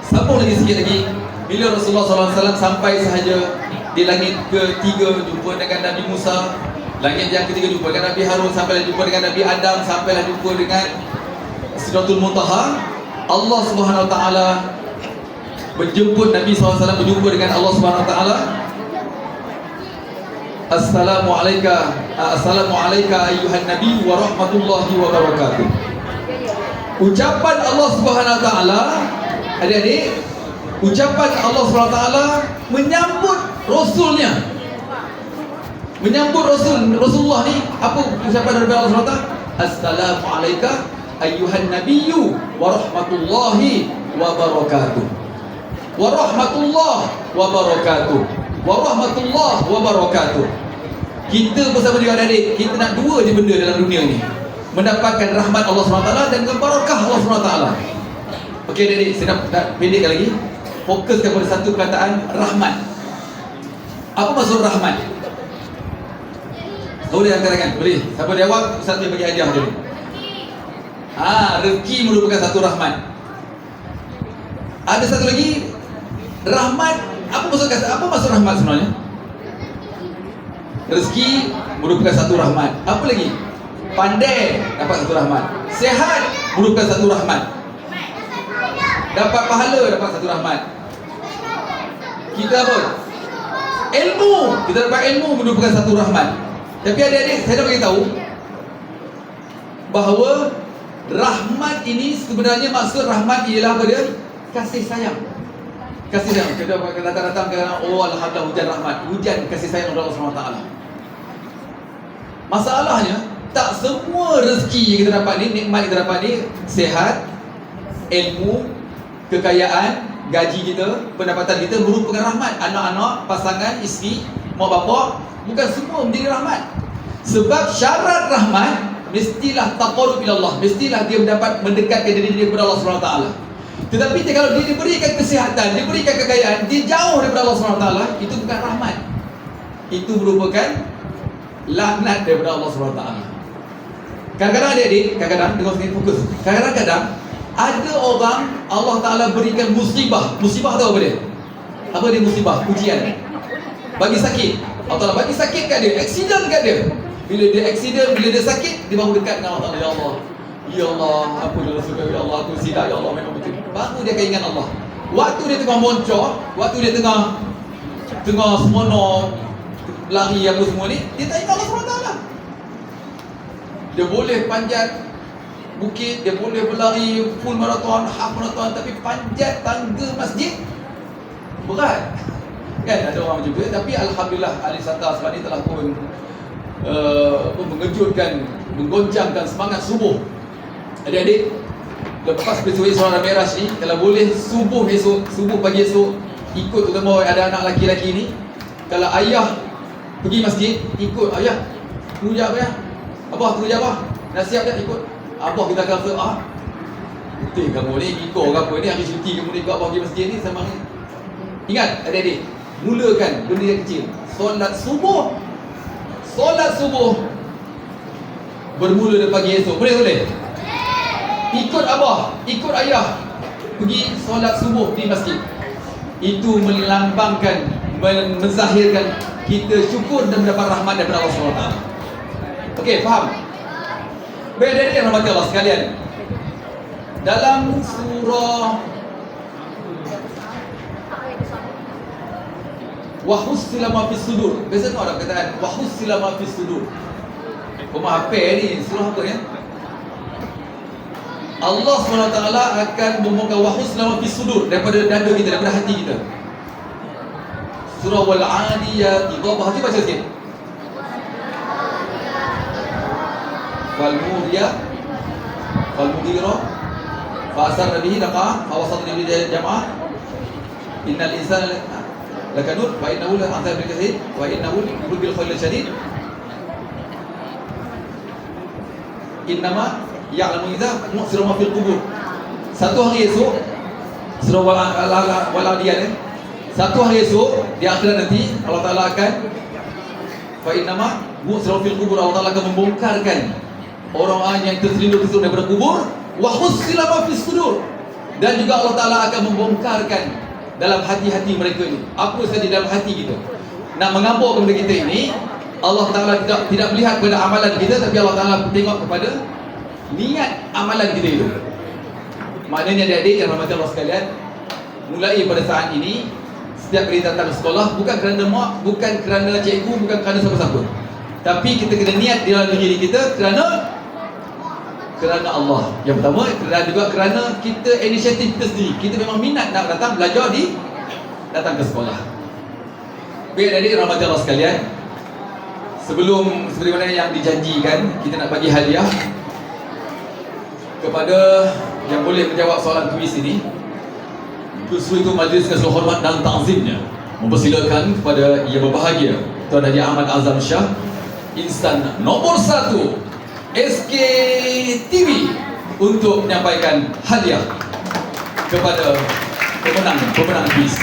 sambung lagi sikit lagi. Bila Rasulullah SAW sampai sahaja di langit ketiga, jumpa dengan Nabi Musa. Langit yang ketiga jumpa dengan Nabi Harun, sampailah jumpa dengan Nabi Adam, sampailah jumpa dengan Sidratul Muntaha. Allah Subhanahu Wa Taala menjemput Nabi SAW berjumpa dengan Allah Subhanahu Wa Taala. Assalamualaikum ayuhan Nabi wa rahmatullahi wa barakatuh. Ucapan Allah Subhanahu Wa Taala, adik-adik, ucapan Allah Subhanahu Wa Taala menyambut Rasulnya, menyambut Rasulullah ni. Apa ucapan dari Allah Subhanahu Wa Taala? Assalamualaikum ayuhan Nabiyyu wa rahmatullahi wa barakatuh. Wa rahmatullah wa barakatuh. Wa rahmatullah wa barakatuh. Kita bersama dengan adik-adik, kita nak 2 je benda dalam dunia ni: mendapatkan rahmat Allah SWT dan barakah Allah SWT. Okey adik-adik, saya nak pendekkan lagi, fokuskan pada satu perkataan, rahmat. Apa maksud rahmat? Boleh angkat tangan? Boleh. Siapa dia jawab, Ustaz dia bagi hadiah dulu. Rezeki merupakan satu rahmat. Ada satu lagi, rahmat. Apa maksud rahmat sebenarnya? Rezeki merupakan satu rahmat. Apa lagi? Pandai dapat satu rahmat. Sehat merupakan satu rahmat. Dapat pahala dapat satu rahmat. Kita apa? Ilmu, kita dapat ilmu merupakan satu rahmat. Tapi adik-adik, saya nak bagi tahu bahawa rahmat ini sebenarnya, maksud rahmat ialah apa dia? Kasih sayang. Kasih sayang. Kita datang-datang ke, oh alhamdulillah hujan rahmat, hujan kasih sayang Allah SWT. Masalahnya, tak semua rezeki yang kita dapat ni, nikmat yang kita dapat ni, sehat, ilmu, kekayaan, gaji kita, pendapatan kita merupakan rahmat. Anak-anak, pasangan, isteri, mak bapak, bukan semua menjadi rahmat. Sebab syarat rahmat mestilah taqarrub ila Allah, mestilah dia mendapat mendekatkan diri dia kepada Allah SWT. Tetapi kalau dia diberikan kesihatan, diberikan kekayaan, dia jauh daripada Allah SWT, itu bukan rahmat. Itu merupakan laknat daripada Allah SWT. Kadang-kadang adik-adik, kadang-kadang, dengar sikit fokus, kadang-kadang ada orang Allah Ta'ala berikan musibah. Musibah tahu apa dia? Apa dia musibah? Ujian. Bagi sakit. Allah Ta'ala bagi sakit kat dia, aksiden kat dia. Bila dia aksiden, bila dia sakit, dia baru dekat dengan Allah Ta'ala. Ya Allah, ya Allah, apa dia rasa, ya Allah, aku silap, ya Allah, memang betul. Baru dia akan ingat Allah. Waktu dia tengah moncor, waktu dia tengah semono, lari apa semua ni, dia tak ingat Allah SWT. Dia boleh panjat bukit, dia boleh berlari full marathon, half marathon, tapi panjat tangga masjid berat. Kan ada orang macam tu. Tapi alhamdulillah ahli Sata sekarang ni telah pun mengejutkan, menggoncangkan semangat subuh. Adik-adik, lepas peristiwa Isra dan Mi'raj ni, kalau boleh subuh pagi esok, ikut terutama ada anak laki-laki ni. Kalau ayah pergi masjid, ikut ayah. Tunggu jap ya. Abah tunggu jap abah. Dah siap dah ikut. Abah kita akan betul kamu ni ikut orang apa ni, hari cuti kamu ni ikut abah pergi masjid ni sama ni. Ingat adik-adik, mulakan benda yang kecil. Solat subuh bermula dari pagi esok. Boleh? Ikut abah, ikut ayah pergi solat subuh di masjid. Itu melambangkan, menzahirkan kita syukur dan mendapat rahmat daripada Allah SWT. Okey, faham? Baik, yang rahmati Allah sekalian, dalam surah Wahussila ma fis sudur. Biasa tu ada kataan Wahussila ma fis sudur. Kau hafal ni surah apa ya? Allah SWT akan membongkar wahussila ma fis sudur daripada dada kita, daripada hati kita. Surah Wal-Adiyati Dhabha. Baca sikit. Wal-Muriyah Wal-Mughirah Fa'asarna bihi naqa'a Fawasatna bihi jam'ah Innal insana lakanut wa innahu la'azab bil kathir wa innahu bil khairil syadid. Innama ya'lamu idza mu'sira ma fil qubur. Satu hari esok surah Wal-Adiyat satu hari esok di akhirat nanti Allah Ta'ala akan fa innama mu'sira fil qubur. Allah Ta'ala akan membongkarkan orang-orang yang terselindung daripada kubur. Wa hussila ma fis sudur. Dan juga Allah Ta'ala akan membongkarkan dalam hati-hati mereka ini, apa saja dalam hati kita. Nak mengampur kepada kita ini, Allah Ta'ala tidak melihat kepada amalan kita, tapi Allah Ta'ala tengok kepada niat amalan kita itu. Maknanya adik-adik yang rahmati Allah sekalian, mulai pada saat ini, setiap kali datang ke sekolah, bukan kerana mak, bukan kerana cikgu, bukan kerana siapa-siapa, tapi kita kena niat di dalam diri kita kerana Allah. Yang pertama, dan juga kerana kita inisiatif kita sendiri. Kita memang minat nak datang belajar datang ke sekolah. Baik adik rahmati Allah sekalian, sebelum seperti mana yang dijanjikan, kita nak bagi hadiah kepada yang boleh menjawab soalan kuis ini. Sesuai itu majlis dengan seluruh hormat dan ta'zimnya mempersilakan kepada yang berbahagia Tuan Haji Ahmad Azam Shah, insan nombor 1 SKTV, untuk menyampaikan hadiah kepada pemenang kuis.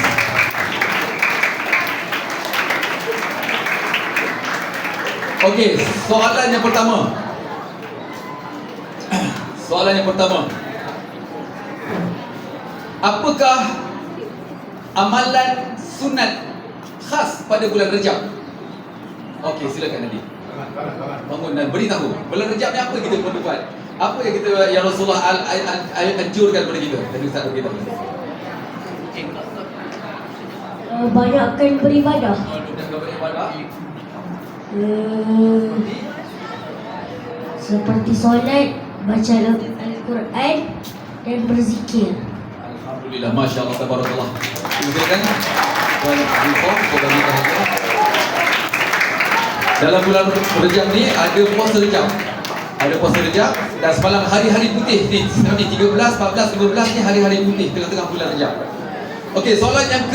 Okey, soalan yang pertama. Apakah amalan sunat khas pada bulan Rejab? Okey, silakan Nabi. Bangun dan beritahu bulan Rejab ni apa kita perlu buat? Apa yang kita, yang Rasulullah anjurkan kepada kita? Tadi Ustaz kita banyakkan beribadah. Seperti solat, baca Al-Quran dan berzikir. Alhamdulillah, Masya Allah, tabarakallah. Silakan Tuan Arifah, saudari bahagia. Dalam bulan Rejab ni ada puasa Rejab. Dan semalam hari-hari putih ni, sekarang ni 13, 14, 15 ni hari-hari putih tengah-tengah bulan Rejab. Okey, soalan yang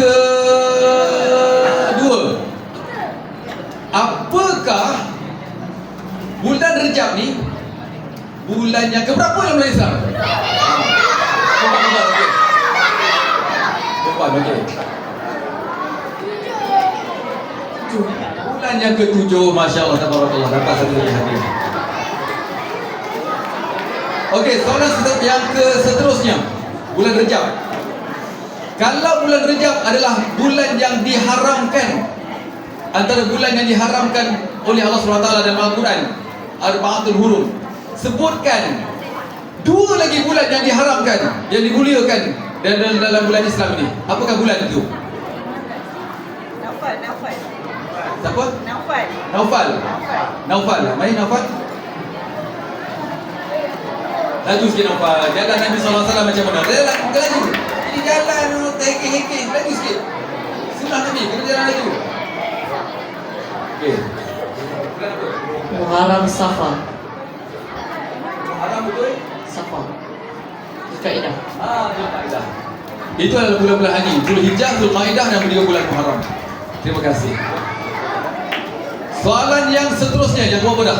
kedua. Apakah bulan Rejab ni bulan yang keberapa dalam bulan Islam? Okey. Bulan yang ke-7, Masya Allah, tabarakallah, dapat satu lagi hadiah. Okey, soalan yang seterusnya, bulan Rejab. Kalau bulan Rejab adalah bulan yang diharamkan, antara bulan yang diharamkan oleh Allah SWT dalam Al-Quran, Arba'atul Hurum, sebutkan 2 lagi bulan yang diharamkan, yang dimuliakan dalam bulan Islam ini. Apakah bulan itu? Siapa? Naufal. Mari Naufal. Laju sikit Naufal. Jalan Nabi SAW macam mana? Laju. Ini jalan hekik. Laju sikit. sunnah Nabi, kena jalan laju. Okey. Bulan apa? Muharram Safar. Haram betul? Safar. Zulkaidah. Zulkaidah. Itu adalah bulan-bulan haji. Zulhijjah, Zulkaidah dan 3 bulan Muharram. Terima kasih. Soalan yang seterusnya, yang berapa dah?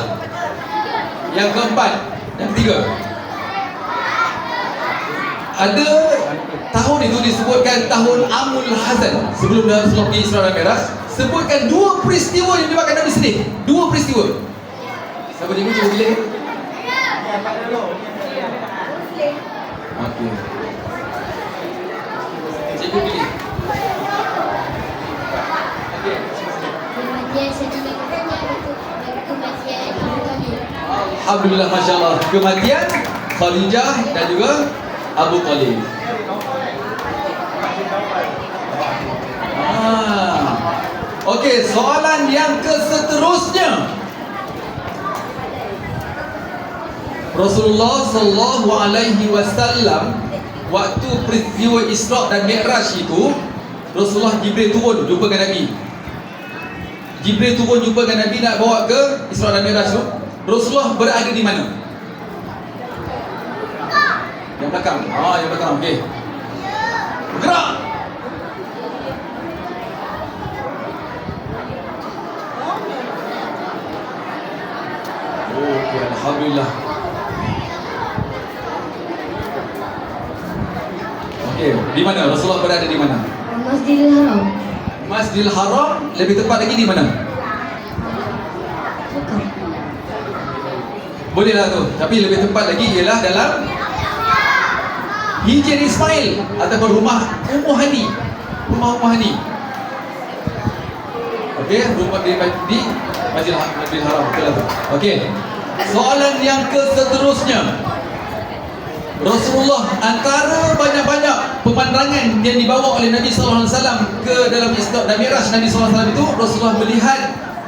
Yang keempat, yang ketiga. Ada tahun itu disebutkan tahun Amul Hazan. Sebelum Rasulullah pergi Isra dan Mi'raj, sebutkan 2 peristiwa yang menyebabkan Nabi sedih. 2 peristiwa. Siapa cikgu cuba pilih? Okey. Cikgu pilih. Okey. Kematian Sayyidina kematian Abu Talib. Alhamdulillah, Masya Allah. Kematian Khadijah dan juga Abu Talib. Okey, soalan yang seterusnya. Rasulullah sallallahu alaihi wasallam waktu peristiwa Isra dan Mi'raj itu, Rasulullah Jibril turun jumpa dengan Nabi. Jibril turun jumpa dengan Nabi nak bawa ke Isra dan Mi'raj tu. Rasulullah berada di mana? Yang belakang. Yang belakang. Okey. Bergerak. Okey, alhamdulillah. Okey, di mana Rasulullah berada di mana? Masjidil Haram. Masjidil Haram, lebih tepat lagi di mana? Bukan. Bolehlah tu, tapi lebih tepat lagi ialah dalam Hijr Ismail ataupun rumah Ummu Hani. Rumah Ummu Hani. Okey, rumah di Masjidil Haram, betul lah tu. Okey. Soalan yang seterusnya. Rasulullah, antara banyak-banyak pemandangan yang dibawa oleh Nabi sallallahu alaihi wasallam ke dalam Isra dan Mi'raj Nabi sallallahu alaihi wasallam itu, Rasulullah melihat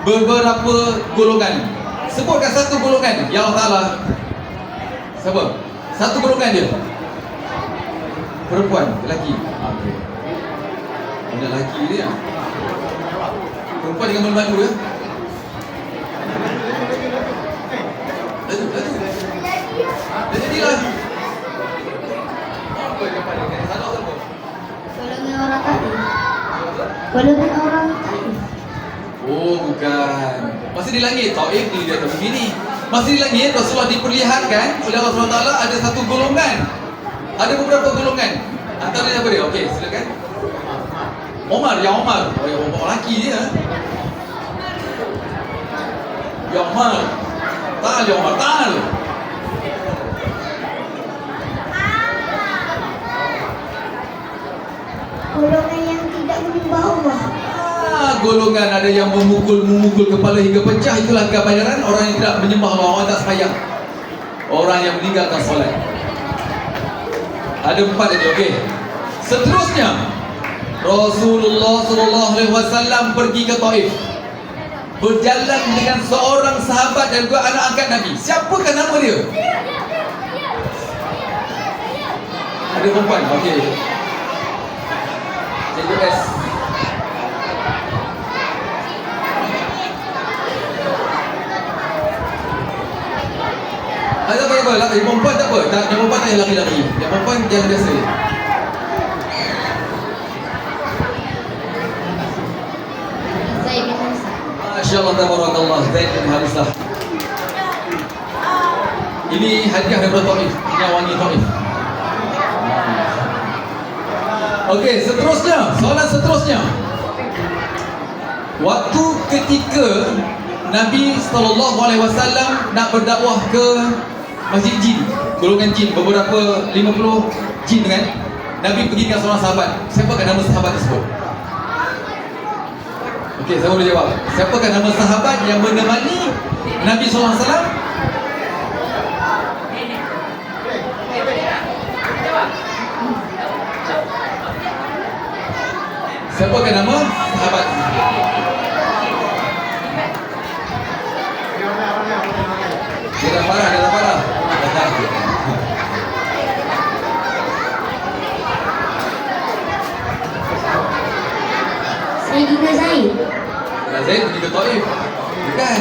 beberapa golongan. Sebutkan satu golongan, ya Allah Taala. Siapa? Satu golongan dia. Perempuan, lelaki. Okey. Ada lelaki dia. Perempuan dengan malu-malu ya. Laju. Dah jadilah. Apa yang dapat dia? Salah apa? Golongan orang Taif. Golongan orang Taif. Oh, bukan. Masih di langit, Taif di atas begini. Masih di langit, Rasulullah diperlihatkan oleh Allah SWT ada satu golongan. Ada beberapa golongan. Antaranya apa dia? Okey, silakan. Omar, ya Omar. Oh, ya Omar lelaki dia. Ya Omar. Ta'al ya Omar, ta'al. Golongan yang tidak menyembah Allah. Golongan ada yang memukul kepala hingga pecah. Itulah gambaran orang yang tidak menyembah Allah, orang tak sembahyang, orang yang meninggalkan solat. Ada 4 tadi, okey. Seterusnya, Rasulullah sallallahu alaihi wasallam pergi ke Taif. Berjalan dengan seorang sahabat dan juga anak angkat Nabi. Siapakah nama dia? Ada perempuan, okey. Cikgu S. Ada apa? Yang perempuan tak apa. Yang perempuan tak payah lari-lari. Yang perempuan jangan biasa. Zaid bin Harisah. Masya-Allah, tabarakallah. Zaid bin Harisah. Ini hadiah daripada Taif. Ini wangi Taif. Okey, seterusnya. Soalan seterusnya. Waktu ketika Nabi SAW nak berdakwah ke Masjid Jin, golongan jin, beberapa 50 jin kan, Nabi pergi dengan seorang sahabat. Siapakah nama sahabat tersebut? Okey, saya boleh jawab. Siapakah nama sahabat yang menemani Nabi SAW? Siapakah nama sahabat? Dia dah parah. Dhaif. Bukan.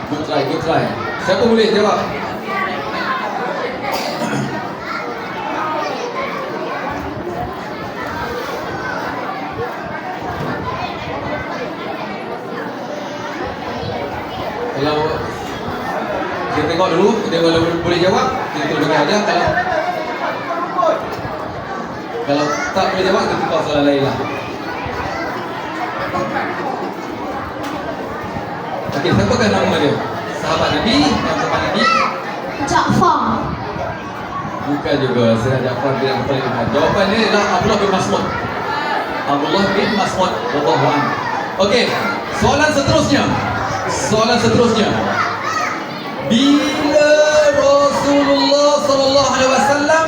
Good try. Siapa boleh jawab? Kalau kita tengok dulu, dia kalau boleh jawab, kita terus bagi hadiah. Kalau tak boleh jawab, kita tukar soalan lain lah. Okey, siapakah nama dia? Sahabat Nabi, yang teman Nabi? Ja'far. Bukan juga, saya Ja'far bin Abi Talib. Jawapannya adalah Abdullah bin Mas'ud. Abdullah bin Mas'ud radhiyallahu anhu. Okey, soalan seterusnya. Bila Rasulullah sallallahu alaihi wasallam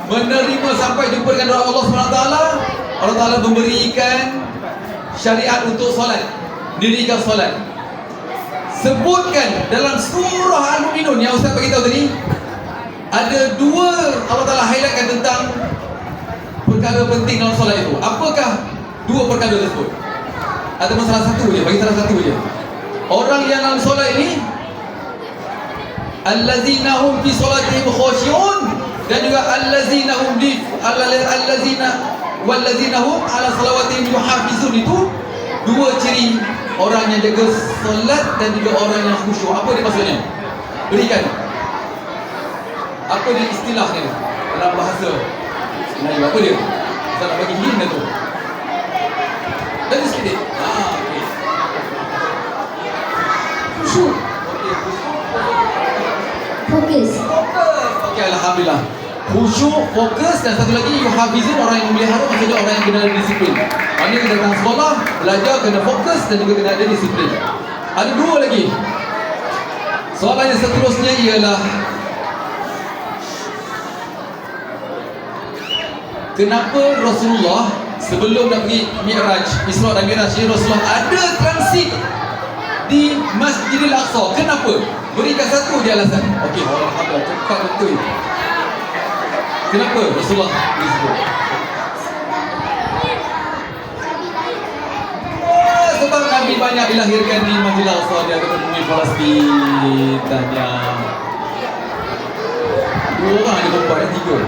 menerima sampai jumpa dengan Allah SWT, Allah Ta'ala memberikan syariat untuk solat, dirikan solat. Sebutkan dalam surah Al-Mu'minun yang Ustaz beritahu tadi, ada dua Allah Ta'ala highlightkan tentang perkara penting dalam solat itu. Apakah dua perkara tersebut? Ataupun salah satu je, bagi salah satu je. Orang yang dalam solat ini, allazina hum fi solatihim khashi'un, dan juga allazina hum ala salawatihim yuhafizun. Itu dua ciri orang yang jaga solat dan juga orang yang khusyuk. Apa dia maksudnya? Berikan. Apa dia istilahnya dalam bahasa Melayu? Apa dia? Saya nak bagi hint tu. Dan sikit. Okey. Khusyuk. Okey, Fokus. Okey, alhamdulillah. Khusyuk, fokus, dan satu lagi yuhafizun, orang yang memelihara, maksudnya orang yang kena disiplin. Maksudnya kena datang sekolah, belajar, kena fokus dan juga kena ada disiplin. Ada dua lagi. Soalan yang seterusnya ialah, kenapa Rasulullah sebelum nak pergi Mi'raj, Isra dan Mi'raj ini, Rasulullah ada transit di Masjidil Aqsa? Kenapa? Berikan satu je alasan. Okey, alhamdulillah, cepat betul. Kenapa Rasulullah disebut? Sebab Nabi banyak dilahirkan di Masjidil Aqsa, dia akan bumi Palestin. Tanya dua orang ada perempuan, ada tiga.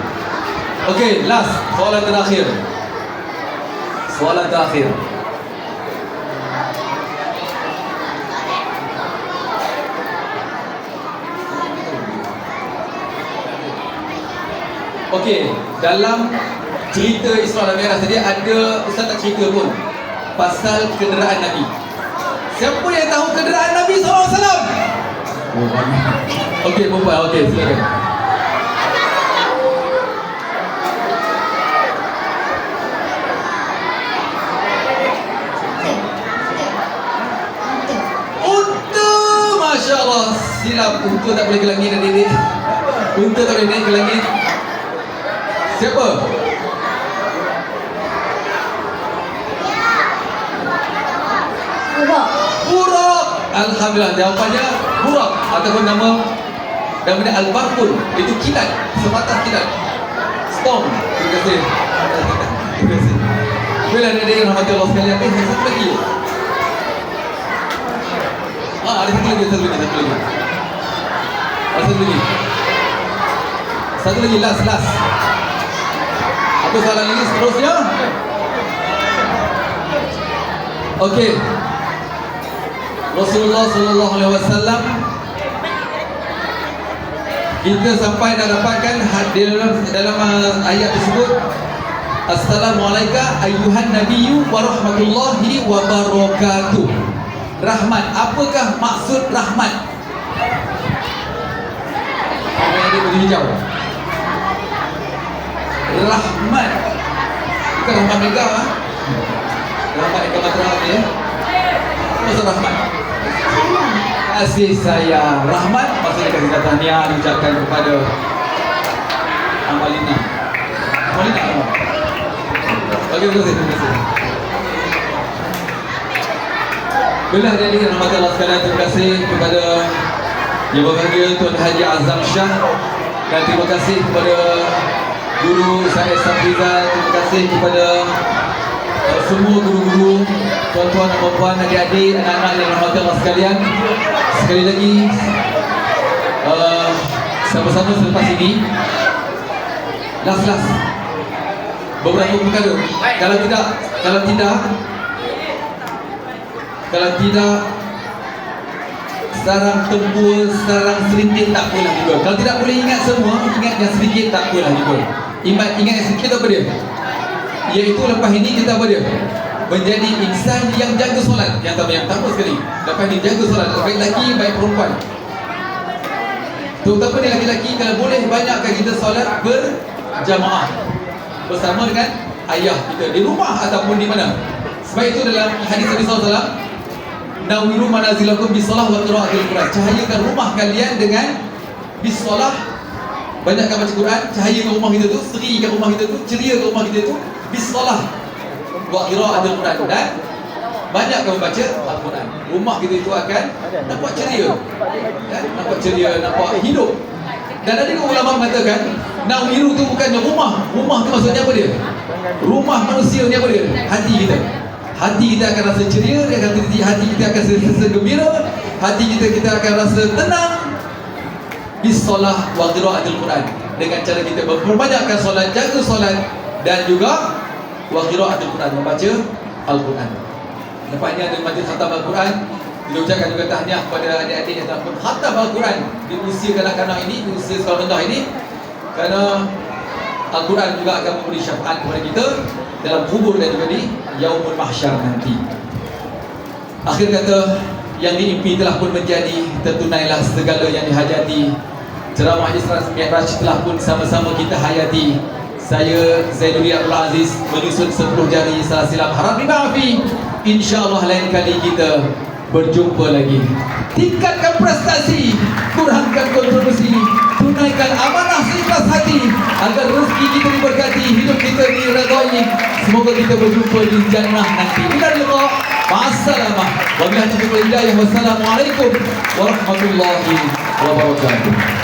Okey, last, soalan terakhir. Okey, dalam cerita Isra dan Mi'raj tadi ada, Ustaz tak cerita pun pasal kenderaan Nabi. Siapa yang tahu kenderaan Nabi SAW? Okey, perempuan. Okey, silakan. Unta, Masya Allah. Silap, unta tak boleh ke langit, adik-adik. Unta tak boleh naik ke langit. Siapa? Burak. Alhamdulillah, jawapannya Burak, ataupun namanya Al-Barqun. Itu kilat, sebatas kilat. Storm. Terima kasih. Bila adik-adik yang rahmati Allah sekalian, satu lagi. Ada satu lagi. Last. Apa soalan lagi seterusnya? Okey. Rasulullah sallallahu alaihi wasallam, kita sampai dah dapatkan dalam ayat tersebut, Assalamualaikum ayyuhan nabiyyu wa rahmatullahi wa barakatuh. Rahmat. Apakah maksud rahmat? Apa yang ada baju hijau? Rahmat. Bukan rahmat mega lah. Rahmat ikan matra ya. Maksud rahmat? Kasih sayang. Rahmat maksudnya kasih tahniah diucapkan kepada Amalina. Okey, terima kasih. Bila jadi rahmat Allah sekalian, terima kasih kepada Yang berbahagia Tuan Haji Azam Shah, dan terima kasih kepada Guru saya Safrizal, terima kasih kepada semua guru-guru, tuan-tuan dan puan-puan, adik-adik, anak-anak yang rahmati Allah sekalian. Sekali lagi, sama-sama selepas ini, last beberapa perkara. Kalau tidak sarang tempur, sarang sedikit tak apalah juga. Kalau tidak boleh ingat semua, ingat yang sedikit tak apalah juga. Ingat yang sedikit apa dia? Iaitu lepas ini kita apa dia? Menjadi insan yang jaga solat. Yang pertama sekali. Lepas ini jaga solat, baik lelaki baik perempuan. Terutama ni lelaki-lelaki, kalau boleh banyakkan kita solat berjamaah bersama dengan ayah kita di rumah ataupun di mana. Sebab itu dalam hadis Nabi SAW, nawiru manazilakum bisalah wa qiraatil Quran. Cahayakan rumah kalian dengan bisalah, banyakkan baca Quran. Cahayakan rumah kita tu, serikan rumah kita tu, ceriakan rumah kita tu bisalah wa qiraatil Quran, dan banyakkan membaca Al-Quran. Rumah kita itu akan nampak ceria, nampak ceria, nampak hidup. Dan ada juga ulama mengatakan, nawiru tu bukannya rumah. Rumah tu maksudnya apa dia? Rumah manusia ni apa dia? Hati kita. Hati kita akan rasa ceria, hati kita akan rasa gembira, hati kita akan rasa tenang. Bisalah wa qiraatil Quran, dengan cara kita memperbanyakkan solat, jaga solat, dan juga wa qiraatil Quran, membaca Al-Quran. Lepas ni ada majlis khatam Al-Quran. Kita ucapkan juga tahniah kepada adik-adik yang telah khatam Al-Quran di usia kanak-kanak ini, di usia sekolah rendah ini, kerana Al-Quran juga akan memberi syafaat kepada kita dalam kubur dan juga di Yaumul Mahsyar nanti. Akhir kata, yang diimpi telah pun menjadi, tertunailah segala yang dihajati. Ceramah Isra Mi'raj telah pun sama-sama kita hayati. Saya Zainuddin Abdul Aziz menyusun 10 jari salah silap harap dimaafi. InsyaAllah lain kali kita berjumpa lagi. Tingkatkan prestasi, kurangkan kontroversi, tunaikan amanah seikhlas hati, agar rezeki kita diberkati, hidup kita diredai. Semoga kita berjumpa di jannah nanti. Ila liqa, ma'assalamah, wabillahi taufiq wal hidayah. Wassalamualaikum warahmatullahi wabarakatuh.